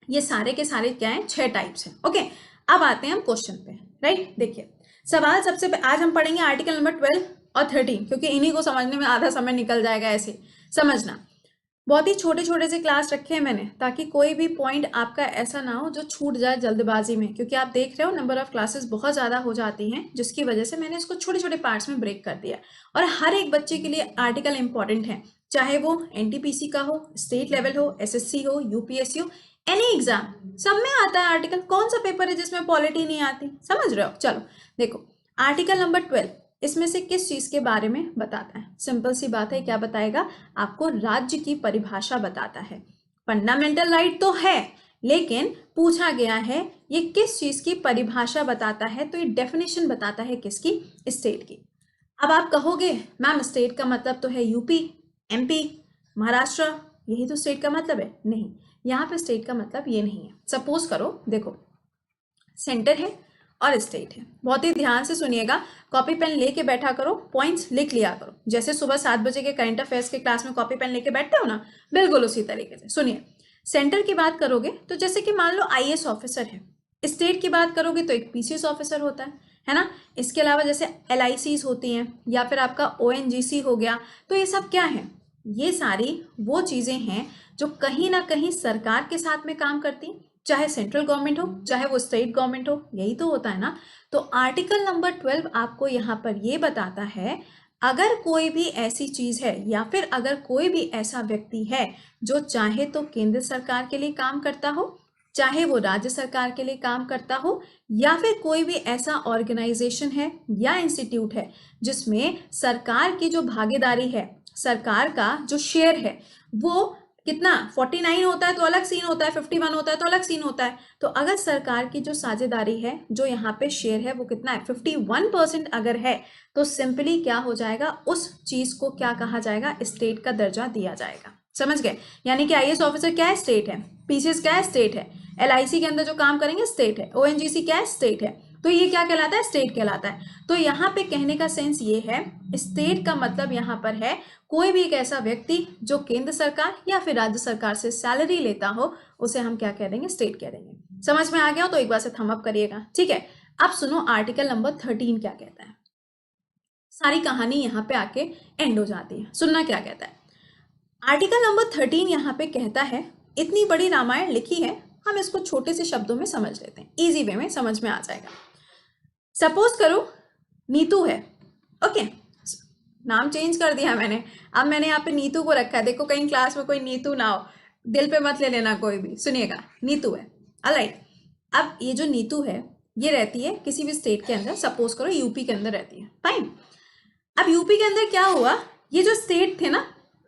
Speaker 1: ये सारे के सारे क्या है? 6 टाइप्स हैं। ओके, अब आते हैं हम क्वेश्चन पे। राइट, देखिए सवाल सबसे आज हम पढ़ेंगे आर्टिकल नंबर 12 और 13, क्योंकि इन्हीं को समझने में आधा समय निकल जाएगा। ऐसे समझना, बहुत ही छोटे छोटे से क्लास रखे हैं मैंने, ताकि कोई भी पॉइंट आपका ऐसा ना हो जो छूट जाए जल्दबाजी में, क्योंकि आप देख रहे हो नंबर ऑफ क्लासेस बहुत ज़्यादा हो जाती हैं, जिसकी वजह से मैंने इसको छोटे छोटे पार्ट्स में ब्रेक कर दिया। और हर एक बच्चे के लिए आर्टिकल इंपॉर्टेंट है, चाहे वो एनटीपीसी का हो, स्टेट लेवल हो, एसएससी हो, यूपीएससी हो, एनी एग्जाम, सब में आता है आर्टिकल। कौन सा पेपर है जिसमें पॉलिटी नहीं आती? समझ रहे हो? चलो देखो, आर्टिकल नंबर 12 इसमें से किस चीज के बारे में बताता है? सिंपल सी बात है, क्या बताएगा? आपको राज्य की परिभाषा बताता है। फंडामेंटल राइट तो है, लेकिन पूछा गया है ये किस चीज की परिभाषा बताता है, तो ये डेफिनेशन बताता है किसकी? स्टेट की। अब आप कहोगे मैम स्टेट का मतलब तो है यूपी, एमपी, महाराष्ट्र, यही तो स्टेट का मतलब है। नहीं, यहाँ पे स्टेट का मतलब ये नहीं है। सपोज करो, देखो सेंटर है और स्टेट है, बहुत ही ध्यान से सुनिएगा, कॉपी पेन लेके बैठा करो, पॉइंट्स लिख लिया करो। जैसे सुबह 7 बजे के करंट अफेयर्स के क्लास में कॉपी पेन लेके बैठते हो ना, बिल्कुल उसी तरीके से सुनिए। सेंटर की बात करोगे तो जैसे कि मान लो आईएएस ऑफिसर है, स्टेट की बात करोगे तो एक पीसीएस ऑफिसर होता है ना। इसके अलावा जैसे एलआईसीज होती हैं, या फिर आपका ओएनजीसी हो गया, तो ये सब क्या है? ये सारी वो चीजें हैं जो कहीं ना कहीं सरकार के साथ में काम करती हैं, चाहे सेंट्रल गवर्नमेंट हो चाहे वो स्टेट गवर्नमेंट हो, यही तो होता है ना। तो आर्टिकल नंबर 12 आपको यहाँ पर ये बताता है, अगर कोई भी ऐसी चीज है या फिर अगर कोई भी ऐसा व्यक्ति है जो चाहे तो केंद्र सरकार के लिए काम करता हो, चाहे वो राज्य सरकार के लिए काम करता हो, या फिर कोई भी ऐसा ऑर्गेनाइजेशन है या इंस्टीट्यूट है जिसमें सरकार की जो भागीदारी है, सरकार का जो शेयर है वो कितना 49 होता है तो अलग सीन होता है, 51 होता है तो अलग सीन होता है। तो अगर सरकार की जो साझेदारी है, जो यहाँ पे शेयर है, वो कितना है 51% अगर है, तो सिंपली क्या हो जाएगा, उस चीज को क्या कहा जाएगा, स्टेट का दर्जा दिया जाएगा। समझ गए? यानी कि आईएएस ऑफिसर क्या है, स्टेट है, पीसीएस क्या है, स्टेट है, एलआईसी के अंदर जो काम करेंगे स्टेट है, ओएनजीसी क्या है, स्टेट है। तो ये क्या कहलाता है, स्टेट कहलाता है। तो यहाँ पे कहने का सेंस ये है, स्टेट का मतलब यहाँ पर है कोई भी एक ऐसा व्यक्ति जो केंद्र सरकार या फिर राज्य सरकार से सैलरी लेता हो, उसे हम क्या कह देंगे, स्टेट कह देंगे। समझ में आ गया हो तो एक बार से थम अप करिएगा, ठीक है। अब सुनो आर्टिकल नंबर 13 क्या कहता है। सारी कहानी यहाँ पे आके एंड हो जाती है, सुनना क्या कहता है। आर्टिकल नंबर 13 यहाँ पे कहता है, इतनी बड़ी रामायण लिखी है, हम इसको छोटे से शब्दों में समझ लेते हैं, इजी वे में समझ में आ जाएगा। सपोज करो नीतू है, ओके, नाम चेंज कर दिया मैंने, अब मैंने यहाँ पे नीतू को रखा है। देखो कहीं क्लास में कोई नीतू ना हो, दिल पे मत ले लेना कोई भी, सुनिएगा, नीतू है, ऑलराइट। अब ये जो नीतू है ये रहती है किसी भी स्टेट के अंदर, सपोज करो यूपी के अंदर रहती है, फाइन। अब यूपी के अंदर क्या हुआ, ये जो स्टेट थे ना,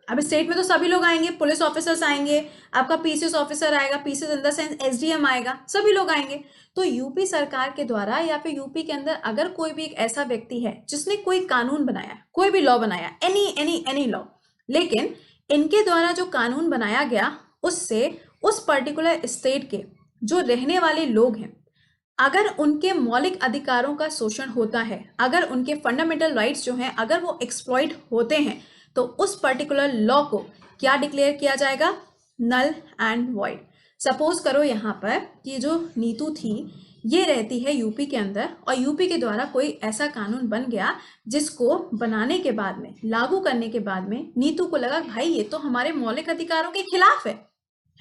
Speaker 1: अब स्टेट में तो सभी लोग आएंगे, पुलिस ऑफिसर्स आएंगे, आपका पीसीएस ऑफिसर आएगा, PCS in the sense SDM आएगा, सभी लोग आएंगे। तो यूपी सरकार के द्वारा या फिर यूपी के अंदर अगर कोई भी एक ऐसा व्यक्ति है जिसने कोई कानून बनाया, कोई भी लॉ बनाया, एनी लॉ, लेकिन इनके द्वारा जो कानून बनाया गया उससे उस पर्टिकुलर स्टेट के जो रहने वाले लोग हैं, अगर उनके मौलिक अधिकारों का शोषण होता है, अगर उनके फंडामेंटल राइट्स जो हैं अगर वो एक्सप्लॉइट होते हैं, तो उस पर्टिकुलर लॉ को क्या डिक्लेयर किया जाएगा, नल एंड वॉइड। सपोज करो यहाँ पर ये जो नीतू थी ये रहती है यूपी के अंदर, और यूपी के द्वारा कोई ऐसा कानून बन गया जिसको बनाने के बाद में, लागू करने के बाद में नीतू को लगा भाई ये तो हमारे मौलिक अधिकारों के खिलाफ है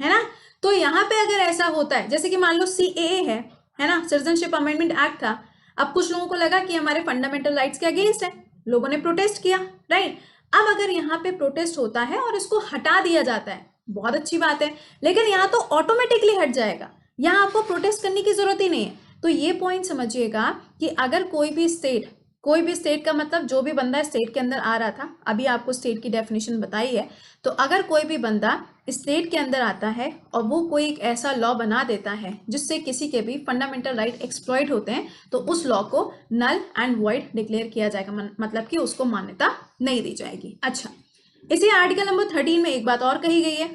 Speaker 1: ना। तो यहाँ पे अगर ऐसा होता है, जैसे कि मान लो सीएए है ना, सिटीजनशिप अमेंडमेंट एक्ट था, अब कुछ लोगों को लगा कि हमारे फंडामेंटल राइट्स के अगेंस्ट है, लोगों ने प्रोटेस्ट किया, राइट। अब अगर यहाँ पे प्रोटेस्ट होता है और इसको हटा दिया जाता है, बहुत अच्छी बात है, लेकिन यहाँ तो ऑटोमेटिकली हट जाएगा, यहाँ आपको प्रोटेस्ट करने की जरूरत ही नहीं है। तो ये पॉइंट समझिएगा कि अगर कोई भी स्टेट का मतलब जो भी बंदा स्टेट के अंदर आ रहा था, अभी आपको स्टेट की डेफिनेशन बताई है, तो अगर कोई भी बंदा स्टेट के अंदर आता है और वो कोई एक ऐसा लॉ बना देता है जिससे किसी के भी फंडामेंटल राइट एक्सप्लॉइट होते हैं, तो उस लॉ को नल एंड वॉइड डिक्लेयर किया जाएगा, मतलब कि उसको मान्यता नहीं दी जाएगी। अच्छा, इसी आर्टिकल नंबर 13 में एक बात और कही गई है,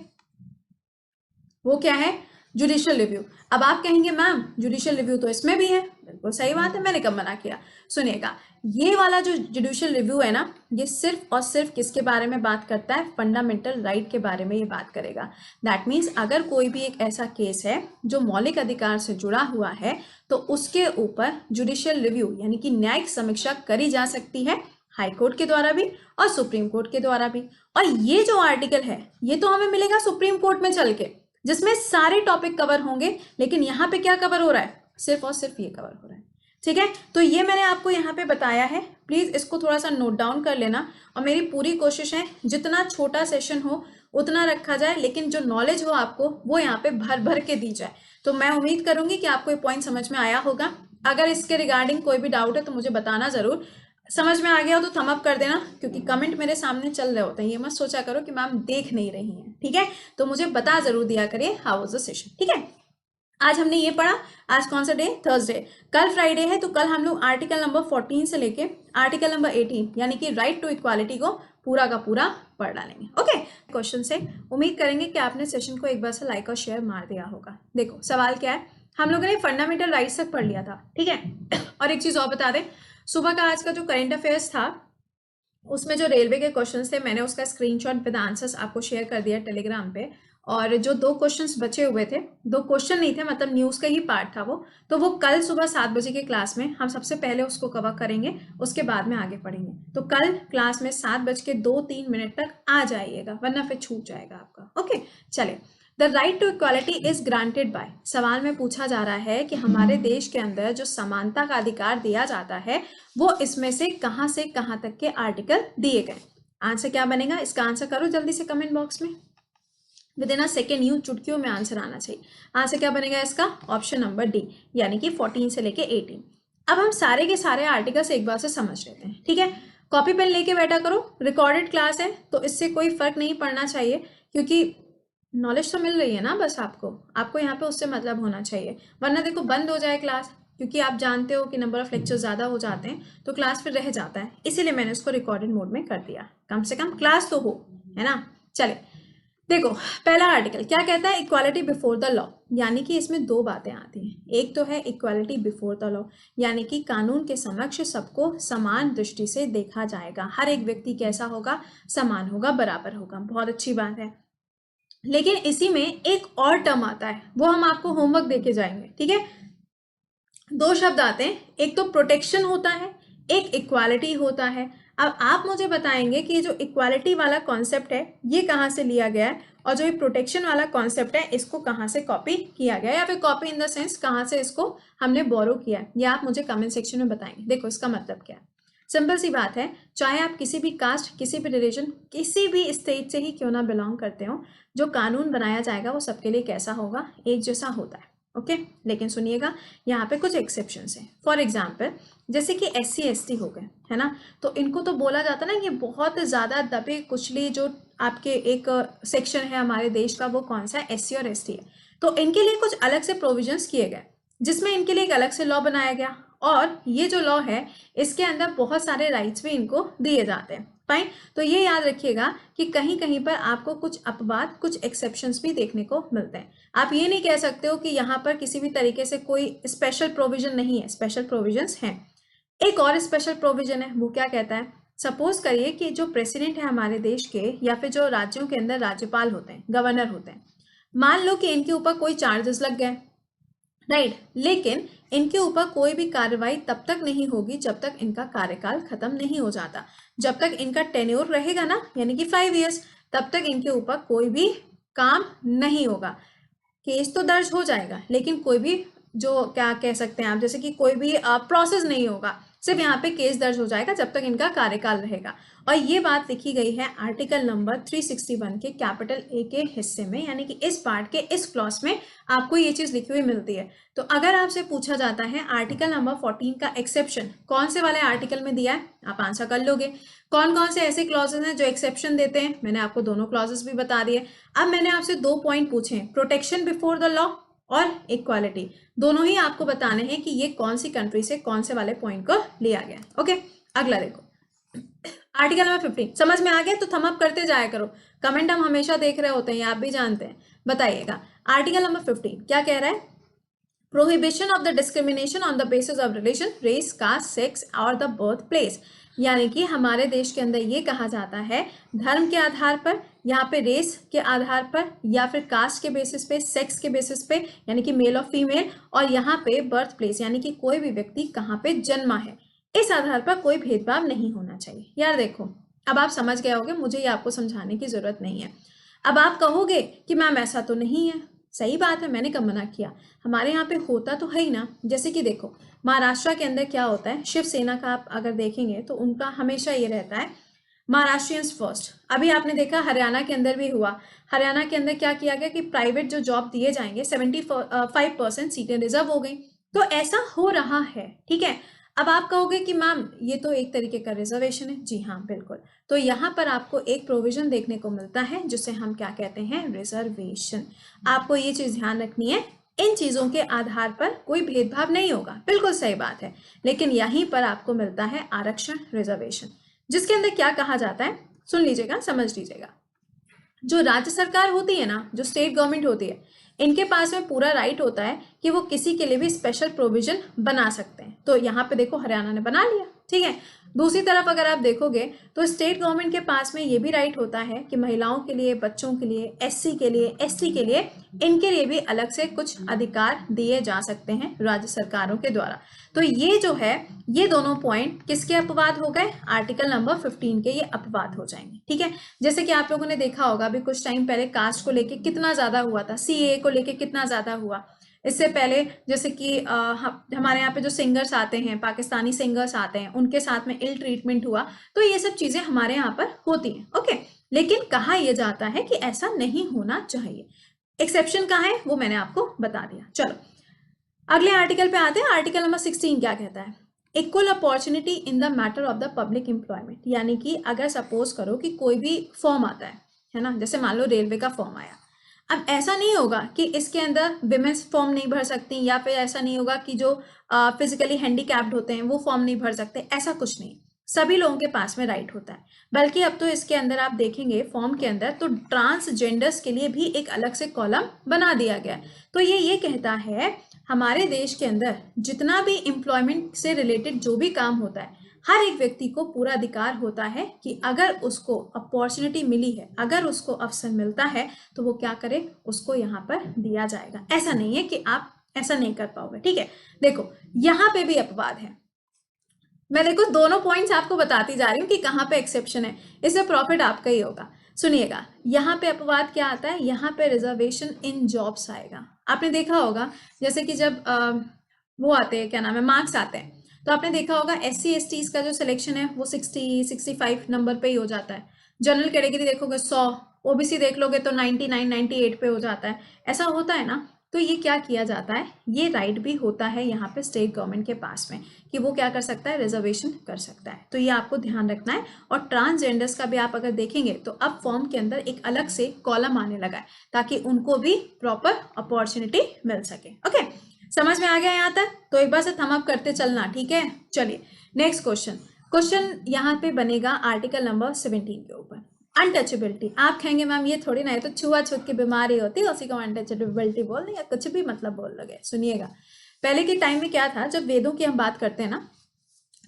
Speaker 1: वो क्या है, जुडिशियल रिव्यू। अब आप कहेंगे मैम जुडिशियल रिव्यू तो इसमें भी है, बिल्कुल सही बात है, मैंने कब मना किया। सुनिएगा, ये वाला जो जुडिशियल रिव्यू है ना, ये सिर्फ और सिर्फ किसके बारे में बात करता है, फंडामेंटल राइट के बारे में ये बात करेगा। दैट मीन्स अगर कोई भी एक ऐसा केस है जो मौलिक अधिकार से जुड़ा हुआ है, तो उसके ऊपर जुडिशियल रिव्यू यानी कि न्यायिक समीक्षा करी जा सकती है, हाई कोर्ट के द्वारा भी और सुप्रीम कोर्ट के द्वारा भी। और ये जो आर्टिकल है ये तो हमें मिलेगा सुप्रीम कोर्ट में चल के, जिसमें सारे टॉपिक कवर होंगे, लेकिन यहाँ पे क्या कवर हो रहा है, सिर्फ और सिर्फ ये कवर हो रहा है, ठीक है। तो ये मैंने आपको यहाँ पे बताया है, प्लीज इसको थोड़ा सा नोट डाउन कर लेना, और मेरी पूरी कोशिश है जितना छोटा सेशन हो उतना रखा जाए, लेकिन जो नॉलेज हो आपको वो यहाँ पे भर भर के दी जाए। तो मैं उम्मीद करूंगी कि आपको ये पॉइंट समझ में आया होगा। अगर इसके रिगार्डिंग कोई भी डाउट है तो मुझे बताना जरूर, समझ में आ गया हो तो थम अप कर देना, क्योंकि कमेंट मेरे सामने चल रहे होते हैं, ये मत सोचा करो कि मैम देख नहीं रही हैं, ठीक है। तो मुझे बता जरूर दिया करिए हाउ वाज द सेशन, ठीक है। आज हमने ये पढ़ा, आज कौन सा डे, थर्सडे, कल फ्राइडे है, तो कल हम लोग आर्टिकल नंबर 14 से लेके आर्टिकल नंबर 18 यानी कि राइट टू इक्वालिटी को पूरा का पूरा पढ़ डालेंगे। ओके, क्वेश्चन से उम्मीद करेंगे कि आपने सेशन को एक बार से लाइक और शेयर मार दिया होगा। देखो सवाल क्या है, हम लोगों ने फंडामेंटल राइट्स तक पढ़ लिया था, ठीक है। और एक चीज और बता दें, सुबह का आज का जो करंट अफेयर्स था उसमें जो रेलवे के क्वेश्चंस थे, मैंने उसका स्क्रीनशॉट विद आंसर्स आपको शेयर कर दिया टेलीग्राम पे, और जो 2 क्वेश्चंस बचे हुए थे, 2 क्वेश्चन नहीं थे, मतलब न्यूज का ही पार्ट था वो, तो वो कल सुबह 7 बजे के क्लास में हम सबसे पहले उसको कवर करेंगे, उसके बाद में आगे पढ़ेंगे। तो कल क्लास में 7:02-3 तक आ जाइएगा, वरना फिर छूट जाएगा आपका। ओके, चले। The right to equality is granted by, सवाल में पूछा जा रहा है कि हमारे देश के अंदर जो समानता का अधिकार दिया जाता है वो इसमें से कहां तक के आर्टिकल दिए गए। आंसर क्या बनेगा, इसका आंसर करो जल्दी से कमेंट बॉक्स में, with in a second you चुटकियों में आंसर आना चाहिए। आंसर क्या बनेगा इसका, ऑप्शन नंबर डी, यानी कि 14 से लेके 18। अब हम सारे के सारे आर्टिकल्स एक बार से समझ लेते हैं, ठीक है। कॉपी पेन लेके बैठा करो, रिकॉर्डेड क्लास है तो इससे कोई फर्क नहीं पड़ना चाहिए, क्योंकि नॉलेज तो मिल रही है ना, बस आपको यहाँ पे उससे मतलब होना चाहिए, वरना देखो बंद हो जाए क्लास, क्योंकि आप जानते हो कि नंबर ऑफ लेक्चर ज़्यादा हो जाते हैं तो क्लास फिर रह जाता है, इसीलिए मैंने उसको रिकॉर्डेड मोड में कर दिया, कम से कम क्लास तो हो, है ना। चले देखो, पहला आर्टिकल क्या कहता है, इक्वालिटी बिफोर द लॉ, यानी कि इसमें दो बातें आती हैं। एक तो है इक्वालिटी बिफोर द लॉ, यानी कि कानून के समक्ष सबको समान दृष्टि से देखा जाएगा, हर एक व्यक्ति कैसा होगा, समान होगा, बराबर होगा, बहुत अच्छी बात है। लेकिन इसी में एक और टर्म आता है, वो हम आपको होमवर्क देके जाएंगे, ठीक है। दो शब्द आते हैं, एक तो प्रोटेक्शन होता है, एक इक्वालिटी होता है। अब आप मुझे बताएंगे कि जो इक्वालिटी वाला कॉन्सेप्ट है ये कहाँ से लिया गया है, और जो ये प्रोटेक्शन वाला कॉन्सेप्ट है इसको कहाँ से कॉपी किया गया है, या फिर कॉपी इन द सेंस कहाँ से इसको हमने बोरो किया है, ये आप मुझे कमेंट सेक्शन में बताएंगे। देखो इसका मतलब क्या है, सिंपल सी बात है, चाहे आप किसी भी कास्ट, किसी भी रिलीजन, किसी भी स्टेट से ही क्यों ना बिलोंग करते हो, जो कानून बनाया जाएगा वो सबके लिए कैसा होगा, एक जैसा होता है, ओके। लेकिन सुनिएगा, यहाँ पे कुछ एक्सेप्शंस हैं। फॉर एग्जाम्पल जैसे कि SC ST हो गए, है ना, तो इनको तो बोला जाता है ना, ये बहुत ज़्यादा दबे कुचले जो आपके एक सेक्शन है हमारे देश का, वो कौन सा है, SC और ST है। तो इनके लिए कुछ अलग से प्रोविजंस किए गए, जिसमें इनके लिए एक अलग से लॉ बनाया गया, और ये जो लॉ है इसके अंदर बहुत सारे राइट्स भी इनको दिए जाते हैं, फाइन। तो ये याद रखिएगा कि कहीं कहीं पर आपको कुछ अपवाद, कुछ एक्सेप्शंस भी देखने को मिलते हैं। आप ये नहीं कह सकते हो कि यहाँ पर किसी भी तरीके से कोई स्पेशल प्रोविजन नहीं है, स्पेशल प्रोविजंस हैं। एक और स्पेशल प्रोविजन है, वो क्या कहता है, सपोज करिए कि जो प्रेसिडेंट है हमारे देश के, या फिर जो राज्यों के अंदर राज्यपाल होते हैं, गवर्नर होते हैं, मान लो कि इनके ऊपर कोई चार्जेस लग गए, राइट, लेकिन इनके ऊपर कोई भी कार्रवाई तब तक नहीं होगी जब तक इनका कार्यकाल खत्म नहीं हो जाता, जब तक इनका टेन्योर रहेगा ना, यानी कि 5 ईयर्स, तब तक इनके ऊपर कोई भी काम नहीं होगा। केस तो दर्ज हो जाएगा, लेकिन कोई भी जो क्या कह सकते हैं आप, जैसे कि कोई भी प्रोसेस नहीं होगा, सिर्फ यहाँ पे केस दर्ज हो जाएगा जब तक इनका कार्यकाल रहेगा। और ये बात लिखी गई है आर्टिकल नंबर 361 के कैपिटल A के हिस्से में, यानी कि इस पार्ट के इस क्लॉज में आपको ये चीज लिखी हुई मिलती है। तो अगर आपसे पूछा जाता है आर्टिकल नंबर 14 का एक्सेप्शन कौन से वाले आर्टिकल में दिया है, आप आंसर कर लोगे। कौन कौन से ऐसे क्लॉजेस हैं जो एक्सेप्शन देते हैं, मैंने आपको दोनों क्लॉजेस भी बता दिए। अब मैंने आपसे 2 पॉइंट पूछे हैं, प्रोटेक्शन बिफोर द लॉ और इक्वालिटी, दोनों ही आपको बताने हैं कि ये कौन सी कंट्री से कौन से वाले पॉइंट को लिया गया। ओके, अगला देखो, आर्टिकल नंबर 15 समझ में आ गया तो थम अप करते जाया करो, कमेंट हम हमेशा देख रहे होते हैं, आप भी जानते हैं, बताइएगा। आर्टिकल नंबर 15 क्या कह रहा है, prohibition of the discrimination on the basis of religion, race, caste, sex और द बर्थ प्लेस, यानी कि हमारे देश के अंदर ये कहा जाता है धर्म के आधार पर, यहाँ पे रेस के आधार पर, या फिर कास्ट के बेसिस पे, सेक्स के बेसिस पे, यानी कि मेल और फीमेल, और यहाँ पे बर्थ प्लेस, यानी कि कोई भी व्यक्ति कहाँ पे जन्मा है, इस आधार पर कोई भेदभाव नहीं होना चाहिए। यार देखो, अब आप समझ गए होगे, मुझे ये आपको समझाने की जरूरत नहीं है। अब आप कहोगे कि मैम ऐसा तो नहीं है, सही बात है, मैंने कब मना किया, हमारे यहाँ पे होता तो है ही ना। जैसे कि देखो, महाराष्ट्र के अंदर क्या होता है, शिवसेना का आप अगर देखेंगे तो उनका हमेशा ये रहता है महाराष्ट्रियंस फर्स्ट। अभी आपने देखा हरियाणा के अंदर भी हुआ, हरियाणा के अंदर क्या किया गया कि प्राइवेट जो जॉब दिए जाएंगे 75% सीटें रिजर्व हो गई। तो ऐसा हो रहा है, ठीक है। अब आप कहोगे कि मैम ये तो एक तरीके का रिजर्वेशन है, जी हाँ बिल्कुल। तो यहाँ पर आपको एक प्रोविजन देखने को मिलता है जिसे हम क्या कहते हैं, रिजर्वेशन। आपको ये चीज ध्यान रखनी है, इन चीजों के आधार पर कोई भेदभाव नहीं होगा, बिल्कुल सही बात है। लेकिन यहीं पर आपको मिलता है आरक्षण, रिजर्वेशन, जिसके अंदर क्या कहा जाता है, सुन लीजिएगा, समझ लीजिएगा। जो राज्य सरकार होती है ना, जो स्टेट गवर्नमेंट होती है, इनके पास में पूरा राइट होता है कि वो किसी के लिए भी स्पेशल प्रोविजन बना सकते हैं। तो यहाँ पे देखो हरियाणा ने बना लिया, ठीक है। दूसरी तरफ अगर आप देखोगे तो स्टेट गवर्नमेंट के पास में ये भी राइट होता है कि महिलाओं के लिए, बच्चों के लिए, SC के लिए, ST के लिए, इनके लिए भी अलग से कुछ अधिकार दिए जा सकते हैं राज्य सरकारों के द्वारा। तो ये जो है, ये दोनों पॉइंट किसके अपवाद हो गए, आर्टिकल नंबर 15 के ये अपवाद हो जाएंगे, ठीक है। जैसे कि आप लोगों ने देखा होगा अभी कुछ टाइम पहले कास्ट को लेके कितना ज्यादा हुआ था, CAA को लेके कितना ज्यादा हुआ। इससे पहले जैसे कि हमारे यहाँ पे जो सिंगर्स आते हैं, पाकिस्तानी सिंगर्स आते हैं, उनके साथ में इल ट्रीटमेंट हुआ। तो ये सब चीजें हमारे यहाँ पर होती हैं, ओके। लेकिन कहा यह जाता है कि ऐसा नहीं होना चाहिए। एक्सेप्शन कहाँ है वो मैंने आपको बता दिया। चलो अगले आर्टिकल पे आते हैं। आर्टिकल नंबर 16 क्या कहता है, equal opportunity in the matter of the public employment, यानी कि अगर सपोज करो कि कोई भी फॉर्म आता है ना, जैसे मान लो रेलवे का फॉर्म आया। अब ऐसा नहीं होगा कि इसके अंदर विमेन्स फॉर्म नहीं भर सकती, या फिर ऐसा नहीं होगा कि जो फिजिकली हैंडीकैप्ड होते हैं वो फॉर्म नहीं भर सकते, ऐसा कुछ नहीं। सभी लोगों के पास में राइट होता है। बल्कि अब तो इसके अंदर आप देखेंगे फॉर्म के अंदर तो ट्रांसजेंडर्स के लिए भी एक अलग से कॉलम बना दिया गया है। तो ये कहता है हमारे देश के अंदर जितना भी एम्प्लॉयमेंट से रिलेटेड जो भी काम होता है, हर एक व्यक्ति को पूरा अधिकार होता है कि अगर उसको अपॉर्चुनिटी मिली है, अगर उसको अवसर मिलता है तो वो क्या करे, उसको यहाँ पर दिया जाएगा। ऐसा नहीं है कि आप ऐसा नहीं कर पाओगे, ठीक है। देखो यहाँ पे भी अपवाद है। मैं देखो दोनों पॉइंट्स आपको बताती जा रही हूँ कि कहाँ पे एक्सेप्शन है, इससे प्रॉफिट आपका ही होगा। सुनिएगा, यहाँ पे अपवाद क्या आता है, यहाँ पे रिजर्वेशन इन जॉब्स आएगा। आपने देखा होगा जैसे कि जब वो आते हैं, क्या नाम है, मार्क्स आते हैं, तो आपने देखा होगा SC STs का जो सिलेक्शन है वो 60-65 नंबर पे ही हो जाता है। जनरल कैटेगरी देखोगे 100, OBC देख लोगे तो 99-98 पे हो जाता है। ऐसा होता है ना। तो ये क्या किया जाता है, ये राइट भी होता है यहाँ पे स्टेट गवर्नमेंट के पास में कि वो क्या कर सकता है, रिजर्वेशन कर सकता है। तो ये आपको ध्यान रखना है। और ट्रांसजेंडर्स का भी आप अगर देखेंगे तो अब फॉर्म के अंदर एक अलग से कॉलम आने लगा है ताकि उनको भी प्रॉपर अपॉर्चुनिटी मिल सके। ओके, समझ में आ गया यहाँ तक? तो एक बार से थम अप करते चलना, ठीक है। चलिए नेक्स्ट क्वेश्चन यहाँ पे बनेगा आर्टिकल नंबर 17 के ऊपर, अनटचेबिलिटी। आप कहेंगे मैम ये थोड़ी ना है, तो छुआछूत की बीमारी होती है, उसी को अनटचेबिलिटी बोल दें या कुछ भी मतलब बोल लोगे। सुनिएगा, पहले के टाइम में क्या था, जब वेदों की हम बात करते हैं ना,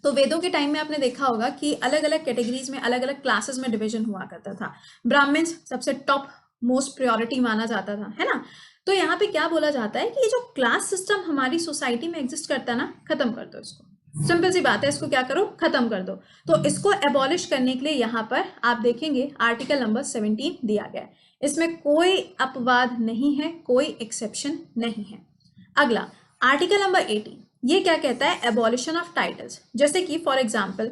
Speaker 1: तो वेदों के टाइम में आपने देखा होगा कि अलग अलग कैटेगरीज में, अलग अलग क्लासेस में डिवीजन हुआ करता था। ब्राह्मण्स सबसे टॉप मोस्ट प्रायोरिटी माना जाता था, है ना। तो यहाँ पे क्या बोला जाता है कि ये जो क्लास सिस्टम हमारी सोसाइटी में एग्जिस्ट करता है ना, खत्म कर दो इसको। सिंपल सी बात है, इसको क्या करो, खत्म कर दो। तो इसको एबॉलिश करने के लिए यहाँ पर आप देखेंगे आर्टिकल नंबर 17 दिया गया है। इसमें कोई अपवाद नहीं है, कोई एक्सेप्शन नहीं है। अगला आर्टिकल नंबर 18, ये क्या कहता है, एबॉलिशन ऑफ टाइटल्स। जैसे कि फॉर एग्जाम्पल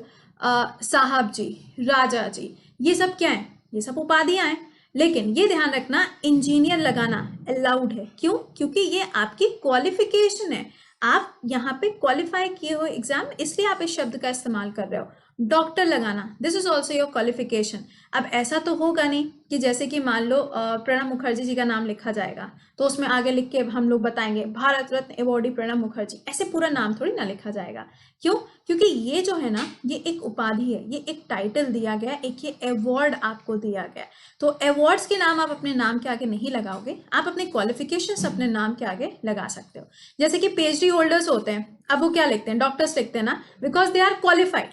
Speaker 1: साहब जी, राजा जी, ये सब क्या है, ये सब उपाधियां हैं। लेकिन ये ध्यान रखना, इंजीनियर लगाना अलाउड है। क्यों? क्योंकि ये आपकी क्वालिफिकेशन है, आप यहाँ पे क्वालिफाई किए हो एग्जाम, इसलिए आप इस शब्द का इस्तेमाल कर रहे हो। डॉक्टर लगाना, this is also your qualification. अब ऐसा तो होगा नहीं कि जैसे कि मान लो प्रणब मुखर्जी जी का नाम लिखा जाएगा तो उसमें आगे लिख के हम लोग बताएंगे भारत रत्न अवॉर्डी प्रणब मुखर्जी, ऐसे पूरा नाम थोड़ी ना लिखा जाएगा। क्यों? क्योंकि ये जो है ना, ये एक उपाधि है, ये एक टाइटल दिया गया, एक ये अवार्ड आपको दिया गया। तो अवार्ड्स के नाम आप अपने नाम के आगे नहीं लगाओगे, आप अपने क्वालिफिकेशंस अपने नाम के आगे लगा सकते हो। जैसे कि PhD होल्डर्स होते हैं, अब वो क्या लिखते हैं, डॉक्टर्स लिखते हैं ना, बिकॉज दे आर क्वालिफाइड,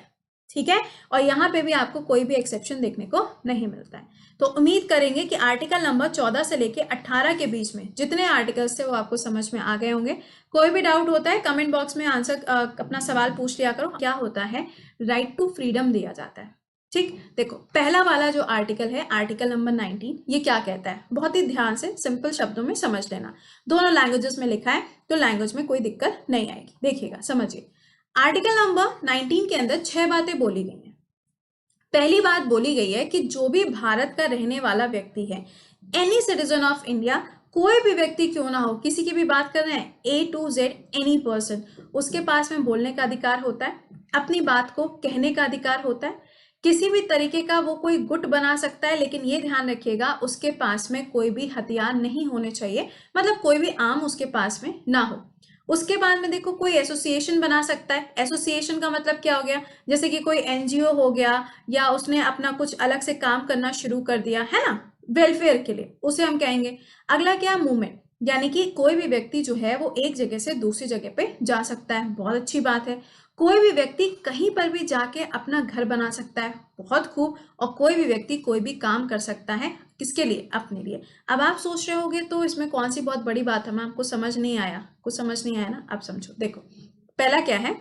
Speaker 1: ठीक है। और यहाँ पे भी आपको कोई भी एक्सेप्शन देखने को नहीं मिलता है। तो उम्मीद करेंगे कि आर्टिकल नंबर 14 से लेके 18 के बीच में जितने आर्टिकल्स थे वो आपको समझ में आ गए होंगे। कोई भी डाउट होता है कमेंट बॉक्स में आंसर अपना सवाल पूछ लिया करो। क्या होता है, राइट टू फ्रीडम दिया जाता है, ठीक। देखो पहला वाला जो आर्टिकल है, आर्टिकल नंबर 19, ये क्या कहता है, बहुत ही ध्यान से सिंपल शब्दों में समझ लेना। दोनों लैंग्वेजेस में लिखा है तो लैंग्वेज में कोई दिक्कत नहीं आएगी। देखिएगा, समझिए। आर्टिकल नंबर 19 के अंदर 6 बातें बोली गई हैं। पहली बात बोली गई है कि जो भी भारत का रहने वाला व्यक्ति है, एनी सिटीजन ऑफ इंडिया, कोई भी व्यक्ति क्यों ना हो, किसी की भी बात कर रहे हैं, A to Z any person, उसके पास में बोलने का अधिकार होता है, अपनी बात को कहने का अधिकार होता है। किसी भी तरीके का वो कोई गुट बना सकता है, लेकिन ये ध्यान रखिएगा उसके पास में कोई भी हथियार नहीं होने चाहिए, मतलब कोई भी आर्म उसके पास में ना हो। उसके बाद में देखो कोई एसोसिएशन बना सकता है। एसोसिएशन का मतलब क्या हो गया, जैसे कि कोई NGO हो गया, या उसने अपना कुछ अलग से काम करना शुरू कर दिया है ना, वेलफेयर के लिए, उसे हम कहेंगे। अगला क्या, मूवमेंट, यानी कि कोई भी व्यक्ति जो है वो एक जगह से दूसरी जगह पे जा सकता है, बहुत अच्छी बात है। कोई भी व्यक्ति कहीं पर भी जाके अपना घर बना सकता है, बहुत खूब। और कोई भी व्यक्ति कोई भी काम कर सकता है, किसके लिए, अपने लिए। अब आप सोच रहे होगे तो इसमें कौन सी बहुत बड़ी बात है, मैं आपको समझ नहीं आया, कुछ समझ नहीं आया ना। आप समझो, देखो पहला क्या है,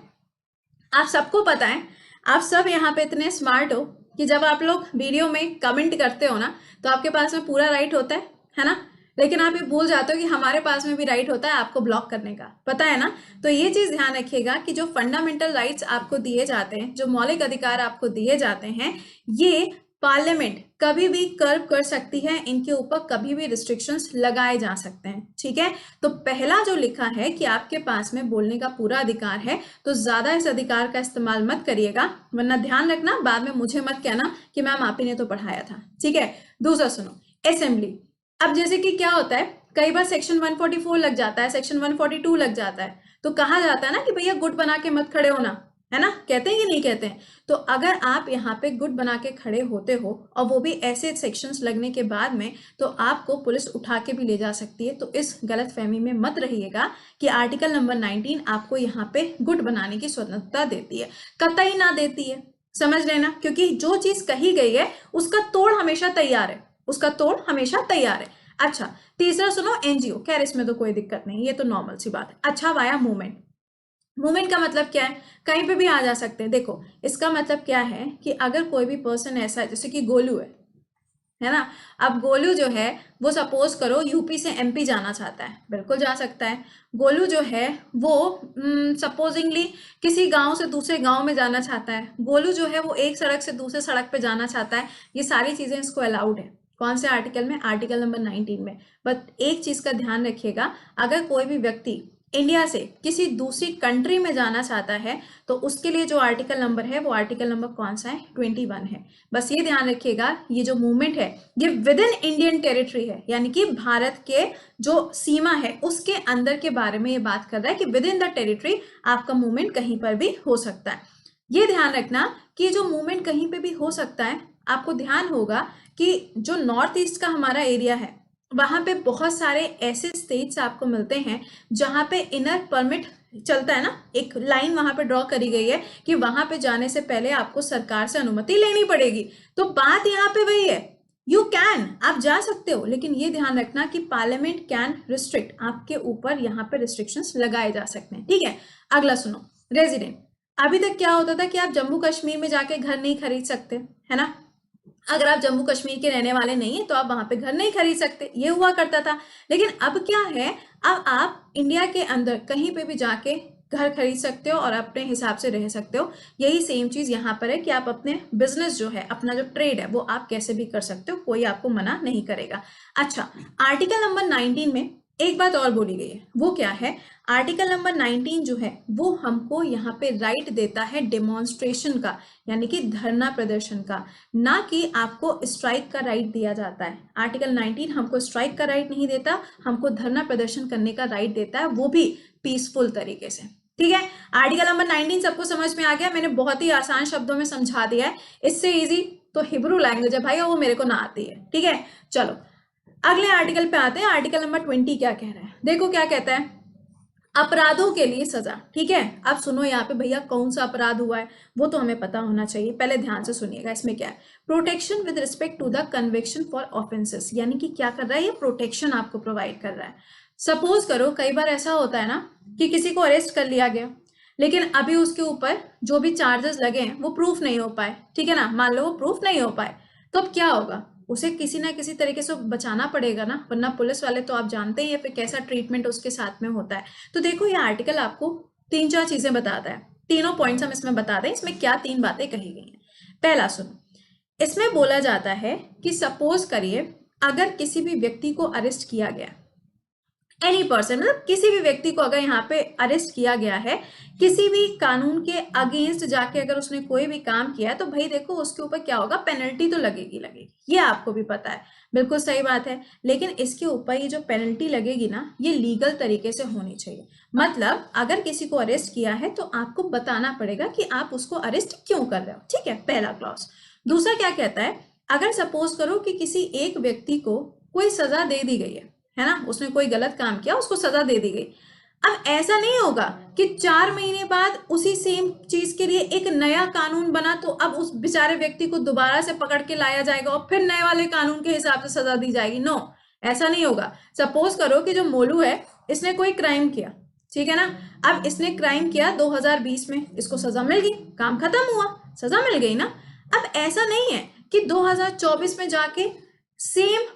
Speaker 1: आप सबको पता है, आप सब यहाँ पे इतने स्मार्ट हो कि जब आप लोग वीडियो में कमेंट करते हो ना तो आपके पास में पूरा राइट होता है ना। लेकिन आप ये भूल जाते हो कि हमारे पास में भी राइट होता है आपको ब्लॉक करने का, पता है ना। तो ये चीज ध्यान रखिएगा कि जो फंडामेंटल राइट्स आपको दिए जाते हैं, जो मौलिक अधिकार आपको दिए जाते हैं, ये पार्लियामेंट कभी भी कर्व कर सकती है, इनके ऊपर कभी भी रिस्ट्रिक्शंस लगाए जा सकते हैं, ठीक है। तो पहला जो लिखा है कि आपके पास में बोलने का पूरा अधिकार है, तो ज्यादा इस अधिकार का इस्तेमाल मत करिएगा, वरना ध्यान रखना बाद में मुझे मत कहना कि मैम आप ही ने तो पढ़ाया था, ठीक है। दूसरा सुनो, असेंबली। अब जैसे कि क्या होता है, कई बार सेक्शन 144 लग जाता है, सेक्शन 142 लग जाता है, तो कहा जाता है ना कि भैया गुट बना के मत खड़े होना, है ना, कहते हैं कि नहीं कहते हैं। तो अगर आप यहाँ पे गुट बना के खड़े होते हो और वो भी ऐसे सेक्शंस लगने के बाद में, तो आपको पुलिस उठा के भी ले जा सकती है। तो इस गलत फहमी में मत रहिएगा कि आर्टिकल नंबर 19 आपको यहाँ पे गुट बनाने की स्वतंत्रता देती है, कतई ना देती है, समझ लेना। क्योंकि जो चीज कही गई है उसका तोड़ हमेशा तैयार है, उसका तोड़ हमेशा तैयार है। अच्छा, तीसरा सुनो, एनजीओ, खैर इसमें तो कोई दिक्कत नहीं, ये तो नॉर्मल सी बात है। अच्छा, वाया मूवमेंट, मूवमेंट का मतलब क्या है, कहीं पे भी आ जा सकते हैं। देखो इसका मतलब क्या है कि अगर कोई भी पर्सन ऐसा है, जैसे कि गोलू है ना, अब गोलू जो है वो सपोज करो यूपी से एमपी जाना चाहता है, बिल्कुल जा सकता है। गोलू जो है वो सपोजिंगली किसी गांव से दूसरे गांव में जाना चाहता है। गोलू जो है वो एक सड़क से दूसरे सड़क पे जाना चाहता है। ये सारी चीजें इसको अलाउड है। कौन से आर्टिकल में, आर्टिकल नंबर 19 में। बट एक चीज का ध्यान रखिएगा, अगर कोई भी व्यक्ति इंडिया से किसी दूसरी कंट्री में जाना चाहता है तो उसके लिए जो आर्टिकल नंबर है वो आर्टिकल नंबर कौन सा है, 21 है। बस ये ध्यान रखिएगा, ये जो मूवमेंट है ये विद इन इंडियन टेरिटरी है, यानी कि भारत के जो सीमा है उसके अंदर के बारे में ये बात कर रहा है कि विद इन द टेरिटरी आपका मूवमेंट कहीं पर भी हो सकता है। ये ध्यान रखना कि जो मूवमेंट कहीं पे भी हो सकता है, आपको ध्यान होगा कि जो नॉर्थ ईस्ट का हमारा एरिया है वहां पे बहुत सारे ऐसे स्टेट्स आपको मिलते हैं जहां पे इनर परमिट चलता है ना, एक लाइन वहां पे ड्रॉ करी गई है कि वहां पे जाने से पहले आपको सरकार से अनुमति लेनी पड़ेगी। तो बात यहाँ पे वही है, यू कैन, आप जा सकते हो, लेकिन ये ध्यान रखना कि पार्लियामेंट कैन रिस्ट्रिक्ट, आपके ऊपर यहाँ पे रिस्ट्रिक्शंस लगाए जा सकते हैं, ठीक है। अगला सुनो, रेजिडेंट। अभी तक क्या होता था कि आप जम्मू कश्मीर में जाके घर नहीं खरीद सकते, है ना, अगर आप जम्मू कश्मीर के रहने वाले नहीं है तो आप वहां पे घर नहीं खरीद सकते, ये हुआ करता था। लेकिन अब क्या है, अब आप इंडिया के अंदर कहीं पे भी जाके घर खरीद सकते हो और अपने हिसाब से रह सकते हो। यही सेम चीज यहाँ पर है कि आप अपने बिजनेस जो है, अपना जो ट्रेड है वो आप कैसे भी कर सकते हो, कोई आपको मना नहीं करेगा। अच्छा, आर्टिकल नंबर 19 में एक बात और बोली गई है, वो क्या है, आर्टिकल नंबर 19 जो है वो हमको यहाँ पे राइट देता है डेमोन्स्ट्रेशन का, यानी कि धरना प्रदर्शन का, ना कि आपको स्ट्राइक का राइट दिया जाता है। आर्टिकल 19 हमको स्ट्राइक का राइट नहीं देता, हमको धरना प्रदर्शन करने का राइट देता है, वो भी पीसफुल तरीके से, ठीक है। आर्टिकल नंबर 19 सबको समझ में आ गया, मैंने बहुत ही आसान शब्दों में समझा दिया है। इससे इजी तो हिब्रू लैंग्वेज है भाई, और वो मेरे को ना आती है, ठीक है। चलो अगले आर्टिकल पे आते हैं, आर्टिकल नंबर 20 क्या कह रहा है, देखो क्या कहता है, अपराधों के लिए सजा, ठीक है। अब सुनो यहाँ पे भैया कौन सा अपराध हुआ है वो तो हमें पता होना चाहिए, पहले ध्यान से सुनिएगा। इसमें क्या है, protection with respect to the conviction for offences, यानी कि क्या कर रहा है, ये प्रोटेक्शन आपको प्रोवाइड कर रहा है। सपोज करो कई बार ऐसा होता है ना कि किसी को अरेस्ट कर लिया गया, लेकिन अभी उसके ऊपर जो भी चार्जेस लगे हैं वो प्रूफ नहीं हो पाए, ठीक है ना, मान लो वो प्रूफ नहीं हो पाए, तो अब क्या होगा, उसे किसी ना किसी तरीके से बचाना पड़ेगा ना, वरना पुलिस वाले तो आप जानते ही है फिर कैसा ट्रीटमेंट उसके साथ में होता है। तो देखो ये आर्टिकल आपको 3-4 चीजें बताता है, तीनों पॉइंट्स हम इसमें बता दें, इसमें क्या 3 बातें कही गई हैं। पहला सुनो, इसमें बोला जाता है कि सपोज करिए अगर किसी भी व्यक्ति को अरेस्ट किया गया, एनी पर्सन, मतलब किसी भी व्यक्ति को अगर यहाँ पे अरेस्ट किया गया है किसी भी कानून के अगेंस्ट जाके, अगर उसने कोई भी काम किया है, तो भाई देखो उसके ऊपर क्या होगा, पेनल्टी तो लगेगी लगेगी, ये आपको भी पता है, बिल्कुल सही बात है। लेकिन इसके ऊपर ये जो पेनल्टी लगेगी ना, ये लीगल तरीके से होनी चाहिए। मतलब अगर किसी को अरेस्ट किया है तो आपको बताना पड़ेगा कि आप उसको अरेस्ट क्यों कर रहे हो, ठीक है, पहला क्लॉज। दूसरा क्या कहता है, अगर सपोज करो कि किसी एक व्यक्ति को कोई सजा दे दी गई है ना, उसने कोई गलत काम किया, उसको सजा दे दी गई, अब ऐसा नहीं होगा कि 4 महीने बाद उसी सेम चीज के लिए एक नया कानून बना तो अब उस बेचारे व्यक्ति को दोबारा से पकड़ के लाया जाएगा और फिर नए वाले कानून के हिसाब से सजा दी जाएगी। नो, ऐसा नहीं होगा। सपोज करो कि जो मोलू है इसने कोई क्राइम किया, ठीक है ना, अब इसने क्राइम किया 2020 में, इसको सजा मिल गई, काम खत्म हुआ, सजा मिल गई ना। अब ऐसा नहीं है कि 2024 में जाके सेम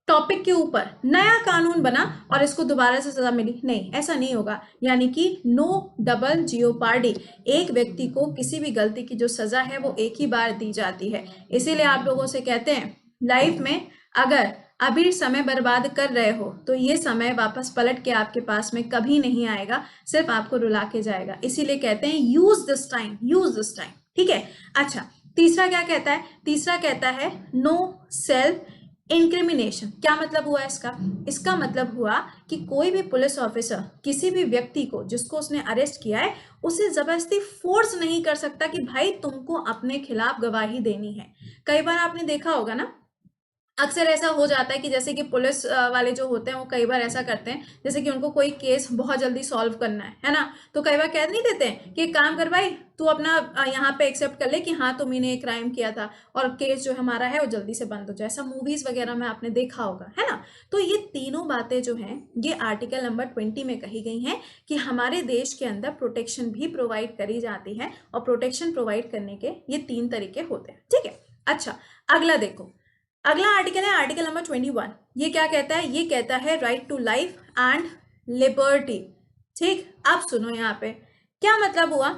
Speaker 1: टॉपिक के ऊपर नया कानून बना और इसको दोबारा से सजा मिली, नहीं, ऐसा नहीं होगा। यानी कि नो डबल जियोपार्डी, एक व्यक्ति को किसी भी गलती की जो सजा है वो एक ही बार दी जाती है। इसीलिए आप लोगों से कहते हैं लाइफ में अगर अभी समय बर्बाद कर रहे हो तो ये समय वापस पलट के आपके पास में कभी नहीं आएगा, सिर्फ आपको रुला के जाएगा। इसीलिए कहते हैं use this time, use this time, ठीक है। अच्छा, तीसरा क्या कहता है, तीसरा कहता है नो सेल्फ इंक्रिमिनेशन क्या मतलब हुआ इसका? इसका मतलब हुआ कि कोई भी पुलिस ऑफिसर किसी भी व्यक्ति को जिसको उसने अरेस्ट किया है उसे जबरदस्ती फोर्स नहीं कर सकता कि भाई तुमको अपने खिलाफ गवाही देनी है। कई बार आपने देखा होगा ना, अक्सर ऐसा हो जाता है कि जैसे कि पुलिस वाले जो होते हैं वो कई बार ऐसा करते हैं, जैसे कि उनको कोई केस बहुत जल्दी सॉल्व करना है ना, तो कई बार कह नहीं देते हैं कि एक काम कर भाई तू अपना यहाँ पे एक्सेप्ट कर ले कि हाँ तुमने एक क्राइम किया था और केस जो हमारा है वो जल्दी से बंद हो जाए। ऐसा मूवीज वगैरह में आपने देखा होगा, है ना। तो ये तीनों बातें जो हैं ये आर्टिकल नंबर 20 में कही गई हैं कि हमारे देश के अंदर प्रोटेक्शन भी प्रोवाइड करी जाती है और प्रोटेक्शन प्रोवाइड करने के ये 3 तरीके होते हैं, ठीक है। अच्छा, अगला देखो, अगला आर्टिकल है आर्टिकल नंबर 21। ये क्या कहता है? ये कहता है right to life and liberty. ठीक, अब सुनो यहाँ पे क्या मतलब हुआ।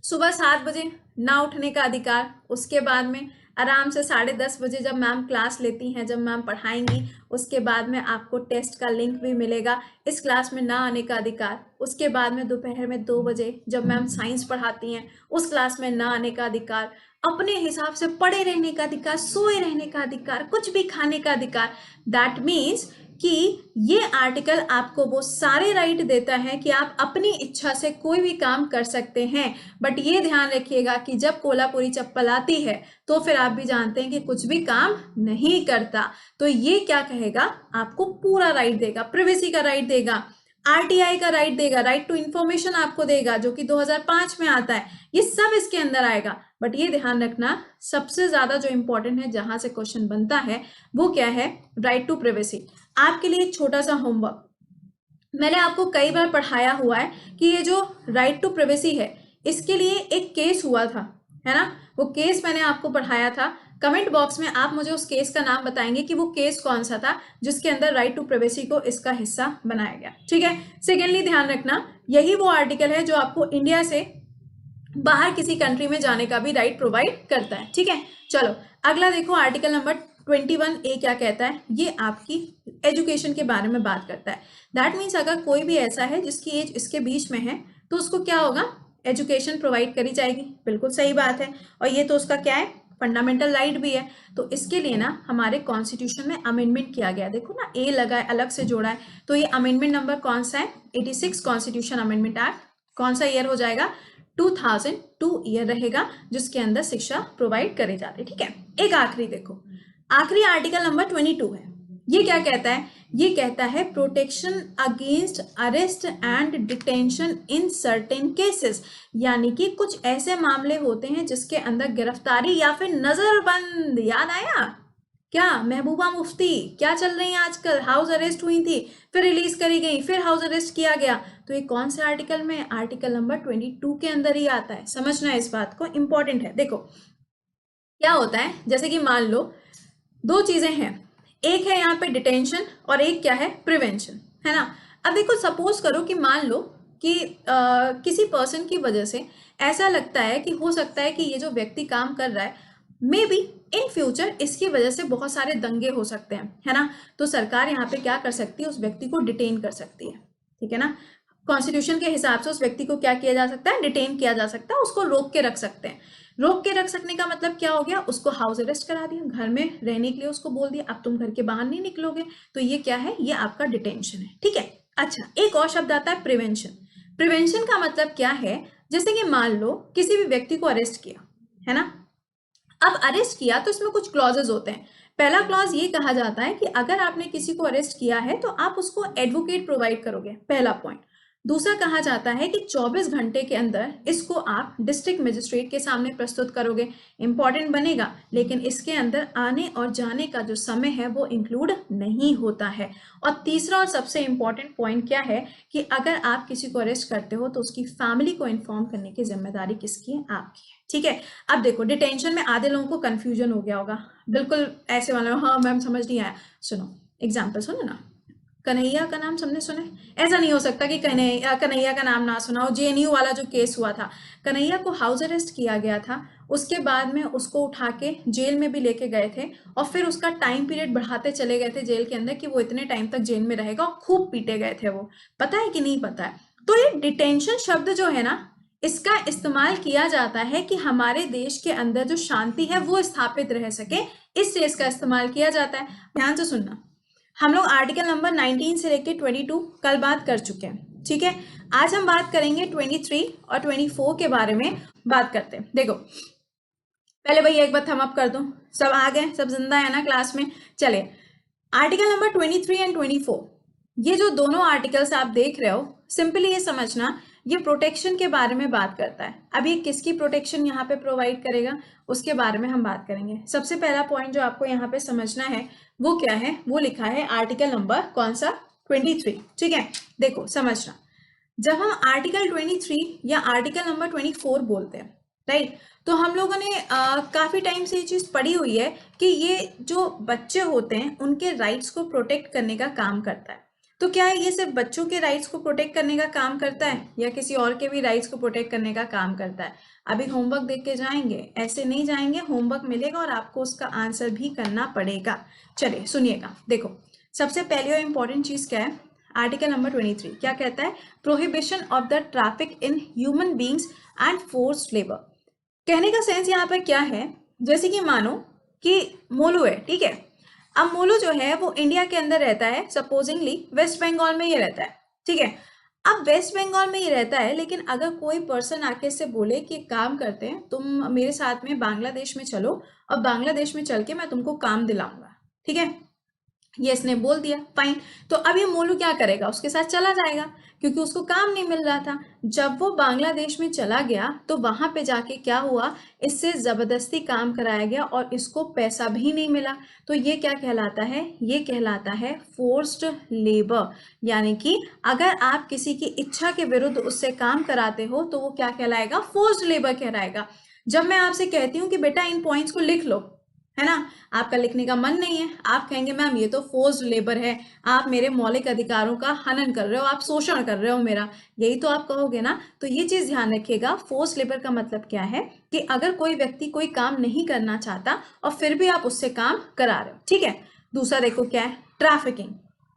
Speaker 1: सुबह 7 बजे ना उठने का अधिकार, उसके बाद में आराम से 10:30 बजे जब मैम क्लास लेती हैं, जब मैम पढ़ाएंगी, उसके बाद में आपको टेस्ट का लिंक भी मिलेगा, इस क्लास में ना आने का अधिकार। उसके बाद में दोपहर में 2 बजे जब मैम साइंस पढ़ाती हैं, उस क्लास में ना आने का अधिकार, अपने हिसाब से पड़े रहने का अधिकार, सोए रहने का अधिकार, कुछ भी खाने का अधिकार। दैट मीन्स कि ये आर्टिकल आपको वो सारे राइट देता है कि आप अपनी इच्छा से कोई भी काम कर सकते हैं। बट ये ध्यान रखिएगा कि जब कोल्हापुरी चप्पल आती है तो फिर आप भी जानते हैं कि कुछ भी काम नहीं करता। तो ये क्या कहेगा, आपको पूरा राइट देगा, प्रिवेसी का राइट देगा, आरटीआई का राइट देगा, राइट टू इंफॉर्मेशन आपको देगा जो कि 2005 में आता है, ये सब इसके अंदर आएगा। बट ये ध्यान रखना, सबसे ज्यादा जो इंपॉर्टेंट है जहां से क्वेश्चन बनता है वो क्या है, राइट टू प्राइवेसी। आपके लिए एक छोटा सा होमवर्क, मैंने आपको कई बार पढ़ाया हुआ है कि ये जो राइट टू प्राइवेसी है इसके लिए एक केस हुआ था, है ना। वो केस मैंने आपको पढ़ाया था। कमेंट बॉक्स में आप मुझे उस केस का नाम बताएंगे कि वो केस कौन सा था जिसके अंदर राइट टू प्राइवेसी को इसका हिस्सा बनाया गया, ठीक है। सेकेंडली ध्यान रखना, यही वो आर्टिकल है जो आपको इंडिया से बाहर किसी कंट्री में जाने का भी राइट प्रोवाइड करता है, ठीक है। चलो अगला देखो, आर्टिकल नंबर 21A क्या कहता है, ये आपकी एजुकेशन के बारे में बात करता है। दैट मीन्स अगर कोई भी ऐसा है जिसकी एज इसके बीच में है तो उसको क्या होगा, एजुकेशन प्रोवाइड करी जाएगी। बिल्कुल सही बात है, और ये तो उसका क्या है, फंडामेंटल राइट भी है। तो इसके लिए ना हमारे कॉन्स्टिट्यूशन में अमेंडमेंट किया गया, देखो ना ए लगा है, अलग से जोड़ा है। तो ये अमेंडमेंट नंबर कौन सा है, 86 कॉन्स्टिट्यूशन अमेंडमेंट एक्ट। कौन सा ईयर हो जाएगा, 2002 ईयर रहेगा जिसके अंदर शिक्षा प्रोवाइड करे जाते, ठीक है। एक आखिरी देखो, आखिरी आर्टिकल नंबर 22 है। ये क्या कहता है, ये कहता है protection against arrest and detention in certain cases, यानी कि कुछ ऐसे मामले होते हैं जिसके अंदर गिरफ्तारी या फिर नजरबंद, याद आया क्या, महबूबा मुफ्ती क्या चल रही है आजकल, हाउस अरेस्ट हुई थी, फिर रिलीज करी गई, फिर हाउस अरेस्ट किया गया। तो ये कौन से आर्टिकल में, आर्टिकल नंबर 22 के अंदर ही आता है। समझना इस बात को, इंपॉर्टेंट है। देखो क्या होता है, जैसे कि मान लो 2 चीजें हैं, एक है यहाँ पे डिटेंशन और एक क्या है, प्रिवेंशन, है ना। अब देखो सपोज करो कि मान लो कि किसी पर्सन की वजह से ऐसा लगता है कि हो सकता है कि ये जो व्यक्ति काम कर रहा है, मे बी इन फ्यूचर इसकी वजह से बहुत सारे दंगे हो सकते हैं, है ना। तो सरकार यहाँ पे क्या कर सकती है, उस व्यक्ति को डिटेन कर सकती है, ठीक है ना। कॉन्स्टिट्यूशन के हिसाब से उस व्यक्ति को क्या किया जा सकता है, डिटेन किया जा सकता है, उसको रोक के रख सकते हैं। रोक के रख सकने का मतलब क्या हो गया, उसको हाउस अरेस्ट करा दिया, घर में रहने के लिए उसको बोल दिया अब तुम घर के बाहर नहीं निकलोगे, तो ये क्या है, ये आपका डिटेंशन है, ठीक है। अच्छा, एक और शब्द आता है प्रिवेंशन। प्रिवेंशन का मतलब क्या है, जैसे कि मान लो किसी भी व्यक्ति को अरेस्ट किया, है ना। अब अरेस्ट किया तो इसमें कुछ क्लॉजेज होते हैं। पहला क्लॉज ये कहा जाता है कि अगर आपने किसी को अरेस्ट किया है तो आप उसको एडवोकेट प्रोवाइड करोगे, पहला पॉइंट। दूसरा कहा जाता है कि 24 घंटे के अंदर इसको आप डिस्ट्रिक्ट मजिस्ट्रेट के सामने प्रस्तुत करोगे, इंपॉर्टेंट बनेगा, लेकिन इसके अंदर आने और जाने का जो समय है वो इंक्लूड नहीं होता है। और तीसरा और सबसे इंपॉर्टेंट पॉइंट क्या है कि अगर आप किसी को अरेस्ट करते हो तो उसकी फैमिली को इन्फॉर्म करने की जिम्मेदारी किसकी है, आपकी है, ठीक है। अब देखो डिटेंशन में आधे लोगों को कंफ्यूजन हो गया होगा, बिल्कुल ऐसे वाला, हाँ मैम समझ नहीं आया। सुनो एग्जाम्पल सुनो ना, कन्हैया का नाम सबने सुना है, ऐसा नहीं हो सकता कि कन्हैया का नाम ना सुना हो। जेएनयू वाला जो केस हुआ था, कन्हैया को हाउस अरेस्ट किया गया था, उसके बाद में उसको उठा के जेल में भी लेके गए थे और फिर उसका टाइम पीरियड बढ़ाते चले गए थे जेल के अंदर कि वो इतने टाइम तक जेल में रहेगा, और खूब पीटे गए थे वो, पता है कि नहीं पता है। तो ये डिटेंशन शब्द जो है ना, इसका इस्तेमाल किया जाता है कि हमारे देश के अंदर जो शांति है वो स्थापित रह सके, इससे इसका इस्तेमाल किया जाता है। ध्यान से सुनना, हम लोग आर्टिकल नंबर 19 से लेकर 22 कल बात कर चुके हैं, ठीक है। आज हम बात करेंगे 23 और 24 के बारे में बात करते हैं। देखो पहले भाई एक बार थम अप कर दूं, सब आ गए, सब जिंदा है ना क्लास में। चलिए आर्टिकल नंबर 23 एंड 24, ये जो दोनों आर्टिकल्स आप देख रहे हो, सिंपली ये समझना ये प्रोटेक्शन के बारे में बात करता है। अब ये किसकी प्रोटेक्शन यहाँ पे प्रोवाइड करेगा उसके बारे में हम बात करेंगे। सबसे पहला पॉइंट जो आपको यहाँ पे समझना है वो क्या है, वो लिखा है आर्टिकल नंबर कौन सा, 23, ठीक है। देखो समझना, जब हम आर्टिकल 23 या आर्टिकल नंबर 24 बोलते हैं, राइट, तो हम लोगों ने काफी टाइम से ये चीज पढ़ी हुई है कि ये जो बच्चे होते हैं उनके राइट्स को प्रोटेक्ट करने का काम करता है। तो क्या है, ये सिर्फ बच्चों के राइट्स को प्रोटेक्ट करने का काम करता है या किसी और के भी राइट्स को प्रोटेक्ट करने का काम करता है? अभी होमवर्क देख के जाएंगे, ऐसे नहीं जाएंगे, होमवर्क मिलेगा और आपको उसका आंसर भी करना पड़ेगा। चलिए सुनिएगा, देखो सबसे पहले और इंपॉर्टेंट चीज क्या है, आर्टिकल नंबर 23 क्या कहता है, prohibition of the traffic in human beings and forced labour. कहने का सेंस यहाँ पर क्या है, जैसे कि मानो कि मोलू है, ठीक है। अब मोलू जो है वो इंडिया के अंदर रहता है, सपोजिंगली वेस्ट बंगाल में ये रहता है, ठीक है। अब वेस्ट बंगाल में ये रहता है, लेकिन अगर कोई पर्सन आके से बोले कि काम करते हैं, तुम मेरे साथ में बांग्लादेश में चलो और बांग्लादेश में चल के मैं तुमको काम दिलाऊंगा, ठीक है, ये इसने बोल दिया, फाइन। तो अब ये मोलू क्या करेगा, उसके साथ चला जाएगा, क्योंकि उसको काम नहीं मिल रहा था। जब वो बांग्लादेश में चला गया तो वहां पे जाके क्या हुआ, इससे जबरदस्ती काम कराया गया और इसको पैसा भी नहीं मिला। तो ये क्या कहलाता है, ये कहलाता है फोर्स्ड लेबर। यानी कि अगर आप किसी की इच्छा के विरुद्ध उससे काम कराते हो तो वो क्या कहलाएगा, फोर्स्ड लेबर कहलाएगा। जब मैं आपसे कहती हूँ कि बेटा इन पॉइंट्स को लिख लो, है ना, आपका लिखने का मन नहीं है, आप कहेंगे मैम ये तो फोर्स्ड लेबर है, आप मेरे मौलिक अधिकारों का हनन कर रहे हो, आप शोषण कर रहे हो मेरा, यही तो आप कहोगे ना। तो ये चीज ध्यान रखिएगा, फोर्स्ड लेबर का मतलब क्या है कि अगर कोई व्यक्ति कोई काम नहीं करना चाहता और फिर भी आप उससे काम करा रहे हो, ठीक है। दूसरा देखो क्या है, ट्रैफिकिंग।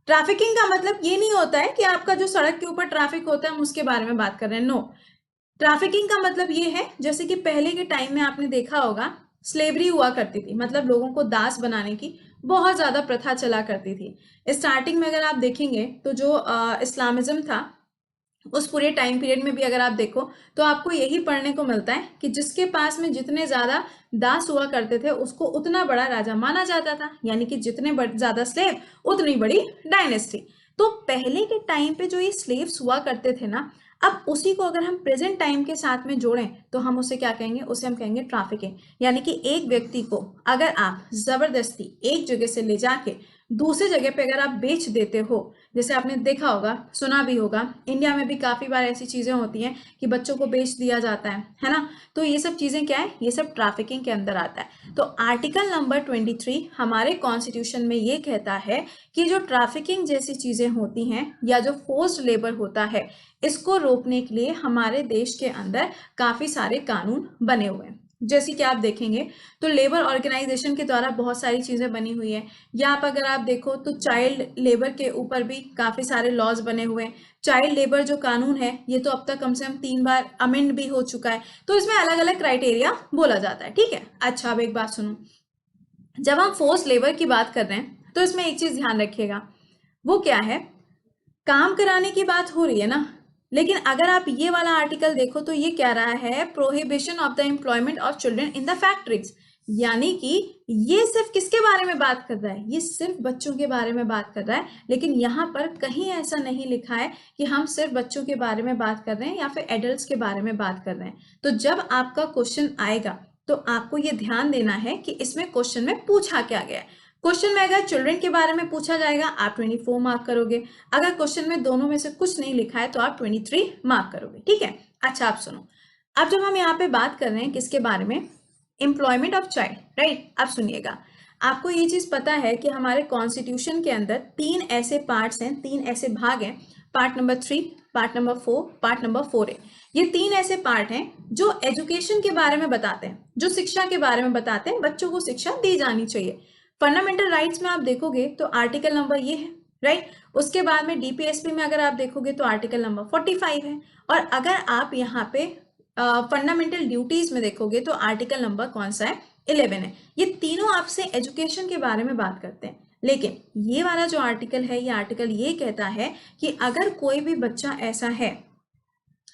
Speaker 1: ट्रैफिकिंग का मतलब ये नहीं होता है कि आपका जो सड़क के ऊपर ट्रैफिक होता है हम उसके बारे में बात कर रहे हैं, नो। ट्रैफिकिंग का मतलब ये है, जैसे कि पहले के टाइम में आपने देखा होगा स्लेवरी हुआ करती थी, मतलब लोगों को दास बनाने की बहुत ज्यादा प्रथा चला करती थी। स्टार्टिंग में अगर आप देखेंगे तो जो इस्लामिज्म था उस पूरे टाइम पीरियड में भी अगर आप देखो तो आपको यही पढ़ने को मिलता है कि जिसके पास में जितने ज्यादा दास हुआ करते थे उसको उतना बड़ा राजा माना जाता था, यानी कि जितने ज्यादा स्लेव उतनी बड़ी डायनेस्टी। तो पहले के टाइम पे जो ये स्लेव्स हुआ करते थे ना, अब उसी को अगर हम प्रेजेंट टाइम के साथ में जोड़ें तो हम उसे क्या कहेंगे, उसे हम कहेंगे ट्रैफिकिंग। यानी कि एक व्यक्ति को अगर आप जबरदस्ती एक जगह से ले जाके दूसरी जगह पे अगर आप बेच देते हो, जैसे आपने देखा होगा, सुना भी होगा, इंडिया में भी काफी बार ऐसी चीजें होती हैं कि बच्चों को बेच दिया जाता है ना। तो ये सब चीजें क्या है, ये सब ट्रैफिकिंग के अंदर आता है। तो आर्टिकल नंबर 23 हमारे कॉन्स्टिट्यूशन में ये कहता है कि जो ट्रैफिकिंग जैसी चीजें होती हैं या जो फोर्स्ड लेबर होता है, इसको रोकने के लिए हमारे देश के अंदर काफी सारे कानून बने हुए हैं। जैसे कि आप देखेंगे तो लेबर ऑर्गेनाइजेशन के द्वारा बहुत सारी चीजें बनी हुई है। यहाँ पर अगर आप देखो तो चाइल्ड लेबर के ऊपर भी काफी सारे लॉज बने हुए हैं। चाइल्ड लेबर जो कानून है ये तो अब तक कम से कम 3 बार अमेंड भी हो चुका है। तो इसमें अलग अलग क्राइटेरिया बोला जाता है, ठीक है। अच्छा अब एक बात सुनो, जब हम फोर्स लेबर की बात कर रहे हैं तो इसमें एक चीज ध्यान रखिएगा, वो क्या है, काम कराने की बात हो रही है ना, लेकिन अगर आप ये वाला आर्टिकल देखो तो ये कह रहा है prohibition of the employment of children in the factories. यानी कि ये सिर्फ किसके बारे में बात कर रहा है, ये सिर्फ बच्चों के बारे में बात कर रहा है। लेकिन यहाँ पर कहीं ऐसा नहीं लिखा है कि हम सिर्फ बच्चों के बारे में बात कर रहे हैं या फिर एडल्ट्स के बारे में बात कर रहे हैं। तो जब आपका क्वेश्चन आएगा तो आपको ये ध्यान देना है कि इसमें क्वेश्चन में पूछा क्या गया है। क्वेश्चन में अगर चिल्ड्रन के बारे में पूछा जाएगा आप 24 मार्क करोगे, अगर क्वेश्चन में दोनों में से कुछ नहीं लिखा है तो आप 23 मार्क करोगे, ठीक है। अच्छा आप सुनो, अब जब हम यहाँ पे बात कर रहे हैं किसके बारे में, एम्प्लॉयमेंट ऑफ चाइल्ड, राइट। अब सुनिएगा, आपको ये चीज पता है कि हमारे कॉन्स्टिट्यूशन के अंदर 3 ऐसे पार्ट्स हैं, 3 ऐसे भाग हैं, part number 3, part number 4, part number 4A। ये 3 ऐसे पार्ट हैं जो एजुकेशन के बारे में बताते हैं, जो शिक्षा के बारे में बताते हैं, बच्चों को शिक्षा दी जानी चाहिए। फंडामेंटल राइट्स में आप देखोगे तो आर्टिकल नंबर ये है, राइट। उसके बाद में डीपीएसपी में अगर आप देखोगे तो आर्टिकल नंबर 45 है। और अगर आप यहाँ पे फंडामेंटल ड्यूटीज में देखोगे तो आर्टिकल नंबर कौन सा है, 11 है। ये तीनों आपसे एजुकेशन के बारे में बात करते हैं, लेकिन ये वाला जो आर्टिकल है, ये आर्टिकल ये कहता है कि अगर कोई भी बच्चा ऐसा है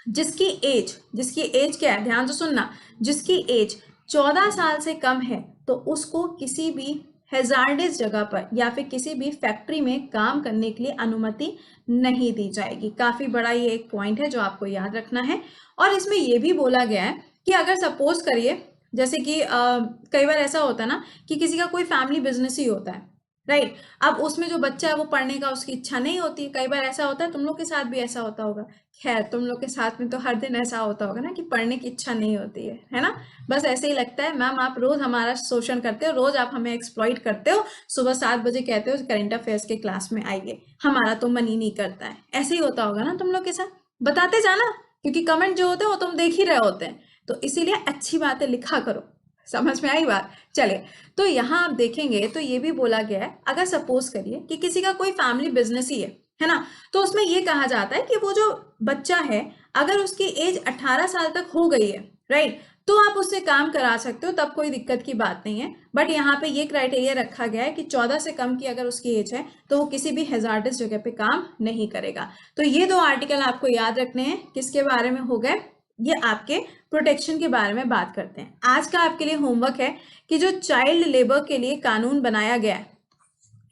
Speaker 1: जिसकी एज क्या है, ध्यान से सुनना, जिसकी एज 14 साल से कम है तो उसको किसी भी हैजार्डस जगह पर या फिर किसी भी फैक्ट्री में काम करने के लिए अनुमति नहीं दी जाएगी। काफी बड़ा ये एक पॉइंट है जो आपको याद रखना है। और इसमें ये भी बोला गया है कि अगर सपोज करिए जैसे कि कई बार ऐसा होता है ना कि किसी का कोई फैमिली बिजनेस ही होता है, राइट। अब उसमें जो बच्चा है वो पढ़ने का उसकी इच्छा नहीं होती है, कई बार ऐसा होता है, तुम लोग के साथ भी ऐसा होता होगा। खैर तुम लोग के साथ में तो हर दिन ऐसा होता होगा ना कि पढ़ने की इच्छा नहीं होती है ना। बस ऐसे ही लगता है मैम आप रोज हमारा शोषण करते हो, रोज आप हमें एक्सप्लॉइट करते हो, सुबह 7 बजे कहते हो करंट अफेयर्स के क्लास में आइए, हमारा तो मन ही नहीं करता है। ऐसे ही होता होगा ना तुम लोग के साथ, बताते जाना, क्योंकि कमेंट जो होते हैं वो तुम देख ही रहे होते हैं, तो इसीलिए अच्छी बातें लिखा करो। समझ में आई बात? चले, तो यहाँ आप देखेंगे तो ये भी बोला गया है, अगर सपोज करिए कि किसी का कोई फैमिली बिजनेस ही है ना, तो उसमें ये कहा जाता है कि वो जो बच्चा है अगर उसकी एज 18 साल तक हो गई है, राइट, तो आप उससे काम करा सकते हो, तब कोई दिक्कत की बात नहीं है। बट यहाँ पे ये क्राइटेरिया रखा गया है कि 14 से कम की अगर उसकी एज है तो वो किसी भी हैजार्डस जगह पे काम नहीं करेगा। तो ये 2 आर्टिकल आपको याद रखने हैं। किसके बारे में हो गए? ये आपके प्रोटेक्शन के बारे में बात करते हैं। आज का आपके लिए होमवर्क है कि जो चाइल्ड लेबर के लिए कानून बनाया गया है,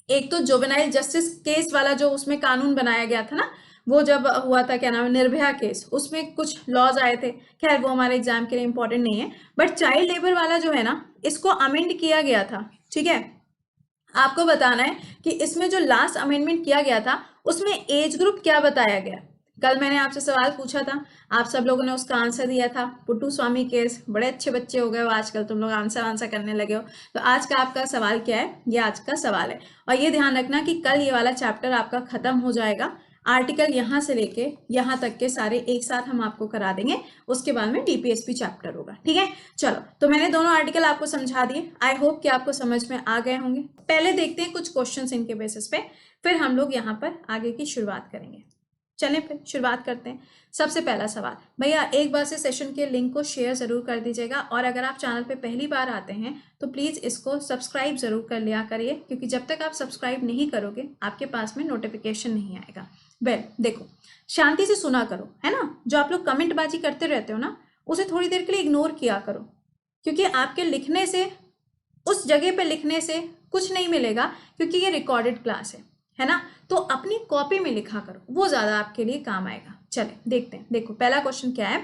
Speaker 1: एक तो जुवेनाइल जस्टिस केस वाला जो उसमें कानून बनाया गया था ना, वो जब हुआ था, क्या नाम है, निर्भया केस, उसमें कुछ लॉज आए थे, खैर वो हमारे एग्जाम के लिए इंपॉर्टेंट नहीं है। बट चाइल्ड लेबर वाला जो है ना, इसको अमेंड किया गया था, ठीक है। आपको बताना है कि इसमें जो लास्ट अमेंडमेंट किया गया था उसमें एज ग्रुप क्या बताया गया। कल मैंने आपसे सवाल पूछा था, आप सब लोगों ने उसका आंसर दिया था, पुट्टू स्वामी केस। बड़े अच्छे बच्चे हो गए हो आजकल, तुम लोग आंसर करने लगे हो। तो आज का आपका सवाल क्या है, ये आज का सवाल है। और ये ध्यान रखना कि कल ये वाला चैप्टर आपका खत्म हो जाएगा, आर्टिकल यहाँ से लेके यहाँ तक के सारे एक साथ हम आपको करा देंगे, उसके बाद में डीपीएसपी चैप्टर होगा, ठीक है। चलो, तो मैंने दोनों आर्टिकल आपको समझा दिए, आई होप कि आपको समझ में आ गए होंगे। पहले देखते हैं कुछ क्वेश्चंस इनके बेसिस पे, फिर हम लोग यहाँ पर आगे की शुरुआत करेंगे। चलें फिर शुरुआत करते हैं। सबसे पहला सवाल, भैया एक बार से सेशन के लिंक को शेयर जरूर कर दीजिएगा, और अगर आप चैनल पे पहली बार आते हैं तो प्लीज इसको सब्सक्राइब जरूर कर लिया करिए, क्योंकि जब तक आप सब्सक्राइब नहीं करोगे आपके पास में नोटिफिकेशन नहीं आएगा। वेल देखो, शांति से सुना करो, है ना। जो आप लोग कमेंट बाजी करते रहते हो ना, उसे थोड़ी देर के लिए इग्नोर किया करो, क्योंकि आपके लिखने से, उस जगह पे लिखने से कुछ नहीं मिलेगा, क्योंकि ये रिकॉर्डेड क्लास है ना। तो अपनी कॉपी में लिखा करो, वो ज्यादा आपके लिए काम आएगा। चले देखते हैं। देखो पहला क्वेश्चन क्या है,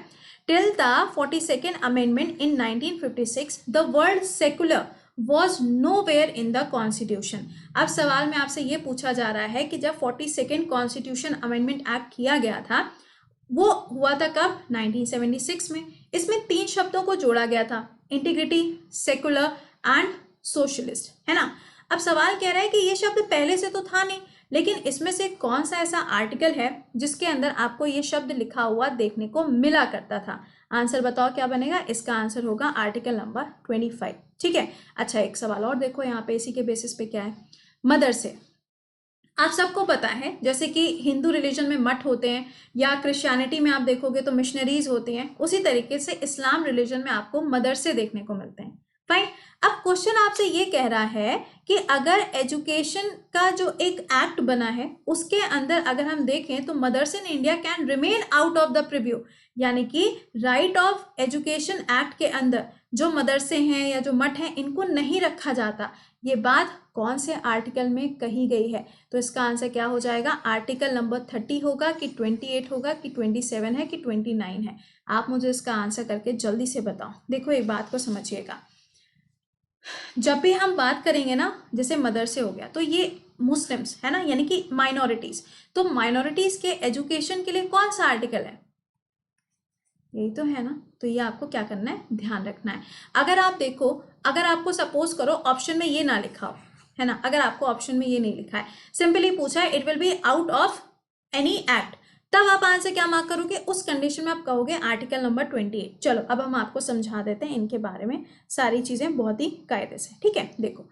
Speaker 1: till the 42nd amendment in 1956 the word secular was nowhere in the constitution. अब सवाल में आपसे ये पूछा जा रहा है कि जब 42nd कॉन्स्टिट्यूशन अमेंडमेंट एक्ट किया गया था, वो हुआ था कब? 1976 में। इसमें 3 शब्दों को जोड़ा गया था, इंटीग्रिटी, सेकुलर एंड सोशलिस्ट, है ना। अब सवाल कह रहा है कि ये शब्द पहले से तो था नहीं, लेकिन इसमें से कौन सा ऐसा आर्टिकल है जिसके अंदर आपको ये शब्द लिखा हुआ देखने को मिला करता था। आंसर बताओ क्या बनेगा? इसका आंसर होगा आर्टिकल नंबर 25, ठीक है। अच्छा, एक सवाल और देखो यहाँ पे, इसी के बेसिस पे क्या है, मदरसे। आप सबको पता है जैसे कि हिंदू रिलीजन में मठ होते हैं, या क्रिश्चियनिटी में आप देखोगे तो मिशनरीज होती हैं, उसी तरीके से इस्लाम रिलीजन में आपको मदरसे देखने को मिलते हैं। फाइन। अब क्वेश्चन आपसे ये कह रहा है कि अगर एजुकेशन का जो एक एक्ट बना है उसके अंदर अगर हम देखें तो मदरसे in India can remain out of the preview, यानी कि राइट ऑफ एजुकेशन एक्ट के अंदर जो मदरसे हैं या जो मठ हैं इनको नहीं रखा जाता। ये बात कौन से आर्टिकल में कही गई है? तो इसका आंसर क्या हो जाएगा? आर्टिकल नंबर 30 होगा कि 28 होगा कि 27 है कि 29 है? आप मुझे इसका आंसर करके जल्दी से बताओ। देखो एक बात को समझिएगा, जब भी हम बात करेंगे ना, जैसे मदरसे हो गया, तो ये मुस्लिम्स है ना, यानी कि माइनॉरिटीज, तो माइनॉरिटीज के एजुकेशन के लिए कौन सा आर्टिकल है? यही तो है ना। तो ये आपको क्या करना है, ध्यान रखना है। अगर आप देखो, अगर आपको सपोज करो ऑप्शन में ये ना लिखा हो, है ना, अगर आपको ऑप्शन में ये नहीं लिखा है, सिंपली पूछा है it will be out of any act, तब आप आंसर क्या मार्क करोगे? उस कंडीशन में आप कहोगे आर्टिकल नंबर 28। चलो अब हम आपको समझा देते हैं इनके बारे में सारी चीजें बहुत ही कायदे से, ठीक है। देखो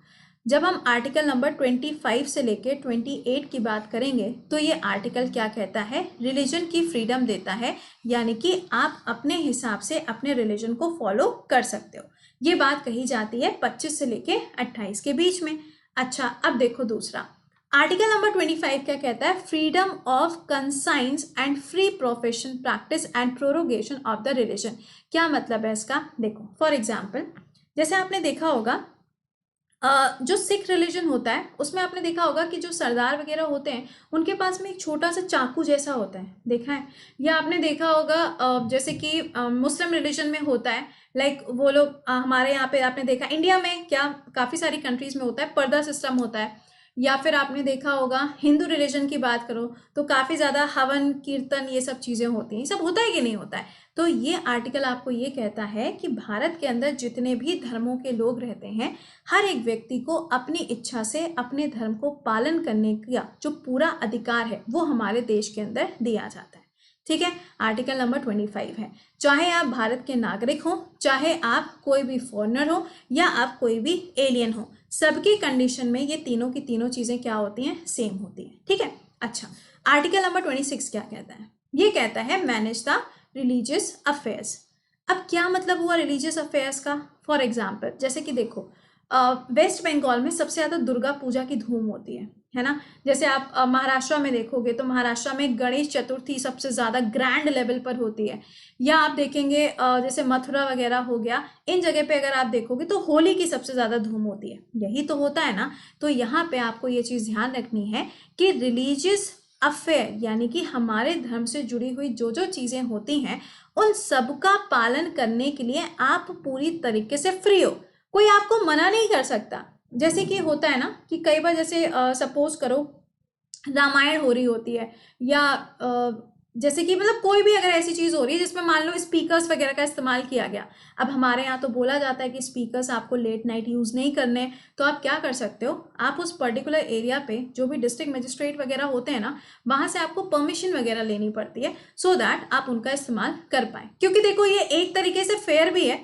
Speaker 1: जब हम आर्टिकल नंबर 25 से लेके 28 की बात करेंगे तो ये आर्टिकल क्या कहता है, रिलीजन की फ्रीडम देता है, यानी कि आप अपने हिसाब से अपने रिलीजन को फॉलो कर सकते हो। ये बात कही जाती है 25 से लेके 28 के बीच में। अच्छा, अब देखो दूसरा आर्टिकल नंबर 25 क्या कहता है, freedom of conscience and free profession practice and prorogation of the religion. क्या मतलब है इसका, देखो फॉर एग्जाम्पल जैसे आपने देखा होगा जो सिख रिलीजन होता है उसमें आपने देखा होगा कि जो सरदार वगैरह होते हैं उनके पास में एक छोटा सा चाकू जैसा होता है, देखा है? या आपने देखा होगा जैसे कि मुस्लिम रिलीजन में होता है, लाइक वो लोग हमारे यहाँ पे आपने देखा, इंडिया में क्या काफ़ी सारी कंट्रीज में होता है, पर्दा सिस्टम होता है। या फिर आपने देखा होगा हिंदू रिलीजन की बात करो तो काफ़ी ज़्यादा हवन कीर्तन ये सब चीज़ें होती हैं, ये सब होता है कि नहीं होता है? तो ये आर्टिकल आपको ये कहता है कि भारत के अंदर जितने भी धर्मों के लोग रहते हैं, हर एक व्यक्ति को अपनी इच्छा से अपने धर्म को पालन करने का जो पूरा अधिकार है वो हमारे देश के अंदर दिया जाता है। ठीक है, आर्टिकल नंबर 25 है। चाहे आप भारत के नागरिक हो, चाहे आप कोई भी फॉरेनर हो, या आप कोई भी एलियन हो, सबकी कंडीशन में ये तीनों की तीनों चीज़ें क्या होती हैं, सेम होती हैं। ठीक है, अच्छा आर्टिकल नंबर 26 क्या कहता है, ये कहता है मैनेज द रिलीजियस अफेयर्स। अब क्या मतलब हुआ रिलीजियस अफेयर्स का, फॉर एग्जाम्पल जैसे कि देखो वेस्ट बंगाल में सबसे ज़्यादा दुर्गा पूजा की धूम होती है ना? जैसे आप महाराष्ट्र में देखोगे तो महाराष्ट्र में गणेश चतुर्थी सबसे ज़्यादा ग्रैंड लेवल पर होती है। या आप देखेंगे जैसे मथुरा वगैरह हो गया, इन जगह पे अगर आप देखोगे तो होली की सबसे ज़्यादा धूम होती है, यही तो होता है ना? तो यहाँ पे आपको ये चीज़ ध्यान रखनी है कि रिलीजियस अफेयर यानी कि हमारे धर्म से जुड़ी हुई जो जो चीज़ें होती हैं उन सब का पालन करने के लिए आप पूरी तरीके से फ्री हो, कोई आपको मना नहीं कर सकता। जैसे कि होता है ना कि कई बार जैसे सपोज करो रामायण हो रही होती है, या जैसे कि मतलब कोई भी अगर ऐसी चीज़ हो रही है जिसमें मान लो स्पीकर्स वगैरह का इस्तेमाल किया गया। अब हमारे यहाँ तो बोला जाता है कि स्पीकर्स आपको लेट नाइट यूज़ नहीं करने, तो आप क्या कर सकते हो, आप उस पर्टिकुलर एरिया पे जो भी डिस्ट्रिक्ट मजिस्ट्रेट वगैरह होते हैं ना, वहाँ से आपको परमिशन वगैरह लेनी पड़ती है सो दैट आप उनका इस्तेमाल कर पाए। क्योंकि देखो ये एक तरीके से फेयर भी है,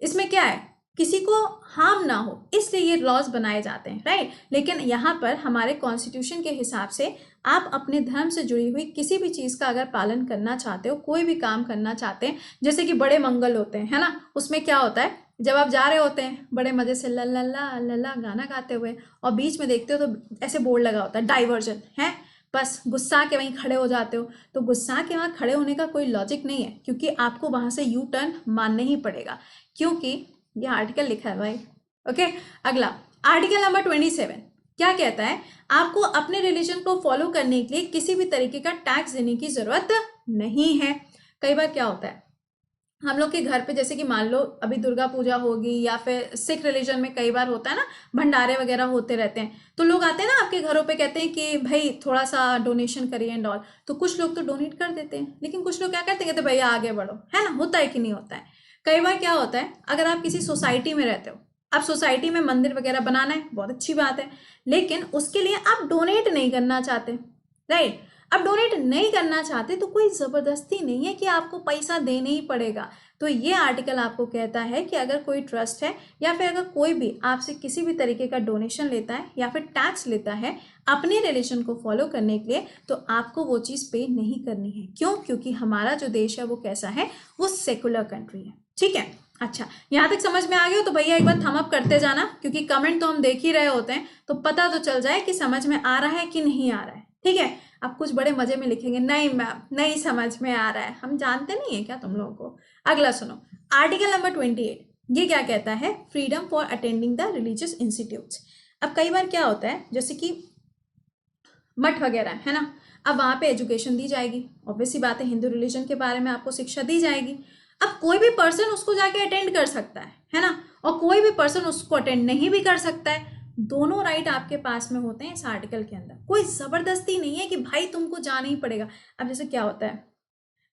Speaker 1: इसमें क्या है, किसी को हार्म ना हो इसलिए ये लॉज बनाए जाते हैं, राइट? लेकिन यहाँ पर हमारे कॉन्स्टिट्यूशन के हिसाब से आप अपने धर्म से जुड़ी हुई किसी भी चीज़ का अगर पालन करना चाहते हो, कोई भी काम करना चाहते हैं, जैसे कि बड़े मंगल होते हैं, है ना? उसमें क्या होता है, जब आप जा रहे होते हैं बड़े मज़े से ला ला ला ला ला गाना गाते हुए, और बीच में देखते हो तो ऐसे बोर्ड लगा होता है डाइवर्जन है, बस गुस्सा के वहीं खड़े हो जाते हो। तो गुस्सा के वहाँ खड़े होने का कोई लॉजिक नहीं है, क्योंकि आपको वहाँ से यू टर्न मानना ही पड़ेगा, क्योंकि ये आर्टिकल लिखा है भाई। ओके, अगला आर्टिकल नंबर 27 क्या कहता है, आपको अपने रिलीजन को फॉलो करने के लिए किसी भी तरीके का टैक्स देने की जरूरत नहीं है। कई बार क्या होता है हम लोग के घर पे, जैसे कि मान लो अभी दुर्गा पूजा होगी, या फिर सिख रिलीजन में कई बार होता है ना भंडारे वगैरह होते रहते हैं, तो लोग आते हैं ना आपके घरों पे, कहते हैं कि भाई थोड़ा सा डोनेशन करिए एंड ऑल। तो कुछ लोग तो डोनेट कर देते हैं, लेकिन कुछ लोग क्या कहते हैं, कहते भैया आगे बढ़ो, है ना? होता है कि नहीं होता है? कई बार क्या होता है, अगर आप किसी सोसाइटी में रहते हो, अब सोसाइटी में मंदिर वगैरह बनाना है, बहुत अच्छी बात है, लेकिन उसके लिए आप डोनेट नहीं करना चाहते, राइट? अब डोनेट नहीं करना चाहते तो कोई ज़बरदस्ती नहीं है कि आपको पैसा देना ही पड़ेगा। तो ये आर्टिकल आपको कहता है कि अगर कोई ट्रस्ट है, या फिर अगर कोई भी आपसे किसी भी तरीके का डोनेशन लेता है या फिर टैक्स लेता है अपने रिलीजन को फॉलो करने के लिए, तो आपको वो चीज़ पे नहीं करनी है। क्यों? क्योंकि हमारा जो देश है वो कैसा है, वो सेकुलर कंट्री है। ठीक है, अच्छा यहाँ तक समझ में आ गया हो तो भैया एक बार थम अप करते जाना, क्योंकि कमेंट तो हम देख ही रहे होते हैं, तो पता तो चल जाए कि समझ में आ रहा है कि नहीं आ रहा है। ठीक है, अब कुछ बड़े मजे में लिखेंगे, नहीं मैम नहीं समझ में आ रहा है, हम जानते नहीं है क्या तुम लोगों को। अगला सुनो, आर्टिकल नंबर 28 ये क्या कहता है, freedom for attending the religious institutes. अब कई बार क्या होता है, जैसे कि मठ वगैरह है ना, अब वहाँ पे एजुकेशन दी जाएगी, ऑब्वियस सी बात है हिंदू रिलीजन के बारे में आपको शिक्षा दी जाएगी। अब कोई भी पर्सन उसको जाके अटेंड कर सकता है ना, और कोई भी पर्सन उसको अटेंड नहीं भी कर सकता है। दोनों राइट आपके पास में होते हैं इस आर्टिकल के अंदर, कोई ज़बरदस्ती नहीं है कि भाई तुमको जाना ही पड़ेगा। अब जैसे क्या होता है,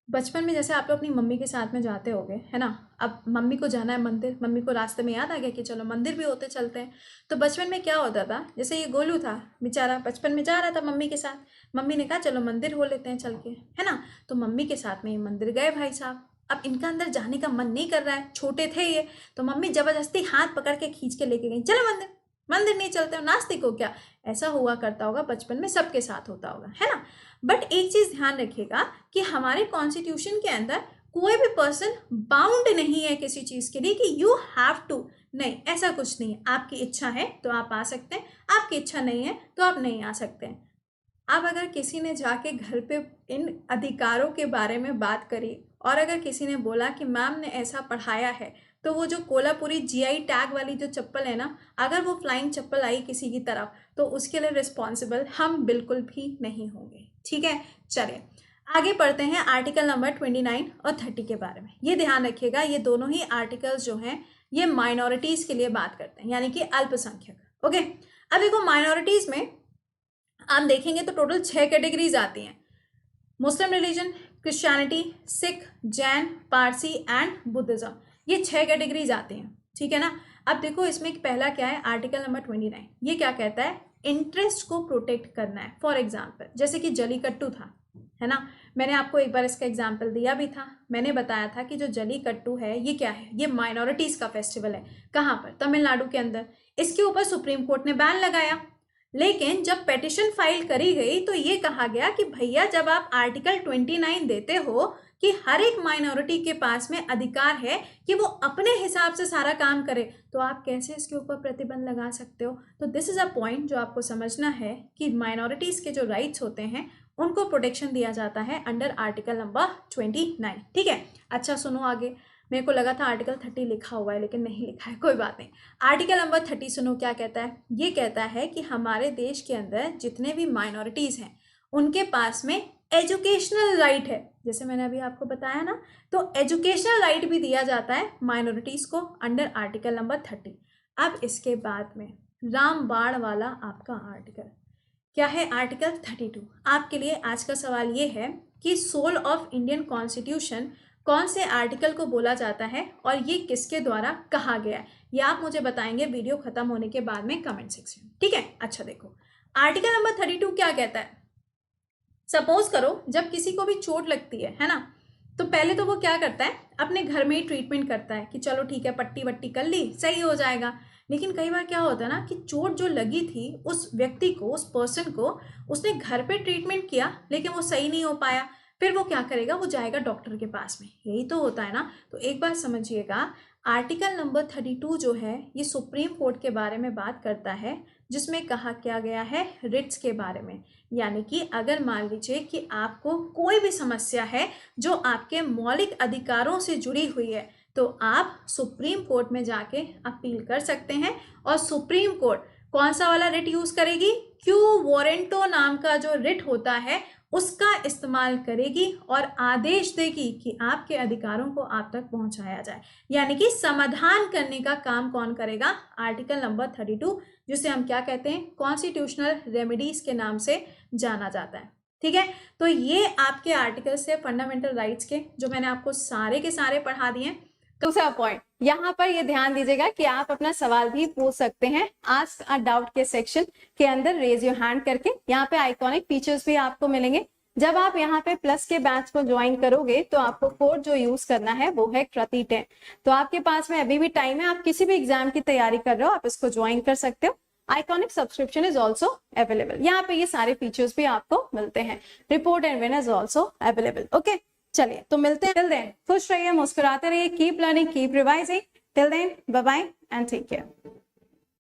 Speaker 1: बचपन में जैसे आप लोग अपनी मम्मी के साथ में जाते होगे, है ना, अब मम्मी को जाना है मंदिर, मम्मी को रास्ते में याद आ गया कि चलो मंदिर भी होते चलते हैं। तो बचपन में क्या होता था, जैसे ये गोलू था बेचारा, बचपन में जा रहा था मम्मी के साथ, मम्मी ने कहा चलो मंदिर हो लेते हैं चल के, है ना, तो मम्मी के साथ में ये मंदिर गए भाई साहब। अब इनका अंदर जाने का मन नहीं कर रहा है, छोटे थे ये, तो मम्मी जबरदस्ती हाथ पकड़ के खींच के लेके गई, चलो मंदिर। मंदिर नहीं चलते हो, नास्तिक हो क्या? ऐसा हुआ करता होगा बचपन में, सबके साथ होता होगा, है ना। बट एक चीज ध्यान रखिएगा कि हमारे कॉन्स्टिट्यूशन के अंदर कोई भी पर्सन बाउंड नहीं है किसी चीज के लिए कि यू हैव टू, नहीं, ऐसा कुछ नहीं है। आपकी इच्छा है तो आप आ सकते हैं, आपकी इच्छा नहीं है तो आप नहीं आ सकते हैं। अब अगर किसी ने जाके घर पे इन अधिकारों के बारे में बात करी और अगर किसी ने बोला कि मैम ने ऐसा पढ़ाया है, तो वो जो कोल्हापुरी जीआई टैग वाली जो चप्पल है ना, अगर वो फ्लाइंग चप्पल आई किसी की तरफ, तो उसके लिए रिस्पॉन्सिबल हम बिल्कुल भी नहीं होंगे, ठीक है। चलिए आगे पढ़ते हैं आर्टिकल नंबर 29 और 30 के बारे में। ये ध्यान रखिएगा, ये दोनों ही आर्टिकल्स जो हैं ये माइनॉरिटीज के लिए बात करते हैं, यानी कि अल्पसंख्यक। ओके, अब देखो माइनॉरिटीज में आप देखेंगे तो टोटल 6 कैटेगरीज आती हैं। मुस्लिम religion, Christianity, Sikh, Jain, Parsi and Buddhism, ये 6 कैटेगरीज आती हैं, ठीक है ना। अब देखो इसमें पहला क्या है, आर्टिकल नंबर 29, ये क्या कहता है, इंटरेस्ट को प्रोटेक्ट करना है। फॉर एग्जाम्पल जैसे कि जलीकट्टू था, है ना, मैंने आपको एक बार इसका एग्जाम्पल दिया भी था। मैंने बताया था कि जो जलीकट्टू है ये क्या है, ये माइनॉरिटीज का फेस्टिवल है। कहाँ पर, तमिलनाडु के अंदर। इसके ऊपर सुप्रीम कोर्ट ने बैन लगाया, लेकिन जब पेटिशन फाइल करी गई तो ये कहा गया कि भैया जब आप आर्टिकल 29 देते हो कि हर एक माइनॉरिटी के पास में अधिकार है कि वो अपने हिसाब से सारा काम करे, तो आप कैसे इसके ऊपर प्रतिबंध लगा सकते हो। तो दिस इज अ पॉइंट जो आपको समझना है कि माइनॉरिटीज के जो राइट्स होते हैं उनको प्रोटेक्शन दिया जाता है अंडर आर्टिकल नंबर 29, ठीक है। अच्छा सुनो आगे, मेरे को लगा था आर्टिकल 30 लिखा हुआ है लेकिन नहीं लिखा है, कोई बात नहीं। आर्टिकल नंबर 30 सुनो क्या कहता है, ये कहता है कि हमारे देश के अंदर जितने भी माइनॉरिटीज हैं उनके पास में एजुकेशनल राइट है। जैसे मैंने अभी आपको बताया ना, तो एजुकेशनल राइट भी दिया जाता है माइनॉरिटीज को अंडर आर्टिकल नंबर 30। अब इसके बाद में रामबाण वाला आपका आर्टिकल क्या है, आर्टिकल 32। आपके लिए आज का सवाल ये है कि सोल ऑफ इंडियन कॉन्स्टिट्यूशन कौन से आर्टिकल को बोला जाता है और ये किसके द्वारा कहा गया है, ये आप मुझे बताएंगे वीडियो खत्म होने के बाद में कमेंट सेक्शन, ठीक है। अच्छा देखो आर्टिकल नंबर 32 क्या कहता है। सपोज करो जब किसी को भी चोट लगती है ना, तो पहले तो वो क्या करता है, अपने घर में ही ट्रीटमेंट करता है कि चलो ठीक है पट्टी वट्टी कर ली सही हो जाएगा। लेकिन कई बार क्या होता है ना कि चोट जो लगी थी उस व्यक्ति को, उस पर्सन को, उसने घर पे ट्रीटमेंट किया लेकिन वो सही नहीं हो पाया, फिर वो क्या करेगा, वो जाएगा डॉक्टर के पास में, यही तो होता है ना। तो एक बार समझिएगा, आर्टिकल नंबर 32 जो है ये सुप्रीम कोर्ट के बारे में बात करता है, जिसमें कहा क्या गया है रिट्स के बारे में। यानी कि अगर मान लीजिए कि आपको कोई भी समस्या है जो आपके मौलिक अधिकारों से जुड़ी हुई है, तो आप सुप्रीम कोर्ट में जाके अपील कर सकते हैं। और सुप्रीम कोर्ट कौन सा वाला रिट यूज करेगी, क्यू वारंटो नाम का जो रिट होता है उसका इस्तेमाल करेगी और आदेश देगी कि आपके अधिकारों को आप तक पहुंचाया जाए। यानी कि समाधान करने का काम कौन करेगा, आर्टिकल नंबर 32, जिसे हम क्या कहते हैं, कॉन्स्टिट्यूशनल रेमेडीज के नाम से जाना जाता है, ठीक है। तो ये आपके आर्टिकल्स से फंडामेंटल राइट्स के, जो मैंने आपको सारे के सारे पढ़ा दिए। दूसरा पॉइंट यहाँ पर ये ध्यान दीजिएगा कि आप अपना सवाल भी पूछ सकते हैं आस्क अ डाउट के सेक्शन के अंदर, रेज योर हैंड करके। यहाँ पे आइकॉनिक फीचर्स भी आपको मिलेंगे। जब आप यहाँ पे प्लस के बैच को ज्वाइन करोगे तो आपको कोड जो यूज करना है वो है कृति10। तो आपके पास में अभी भी टाइम है, आप किसी भी एग्जाम की तैयारी कर रहे हो आप इसको ज्वाइन कर सकते हो। Iconic subscription is also available, यहाँ पे ये सारे फीचर्स भी आपको मिलते हैं। Report and win is also available. Okay चलिए तो मिलते हैं, टिल देन खुश रहिए, मुस्कुराते रहिए, keep learning, keep revising, till then bye bye and take care.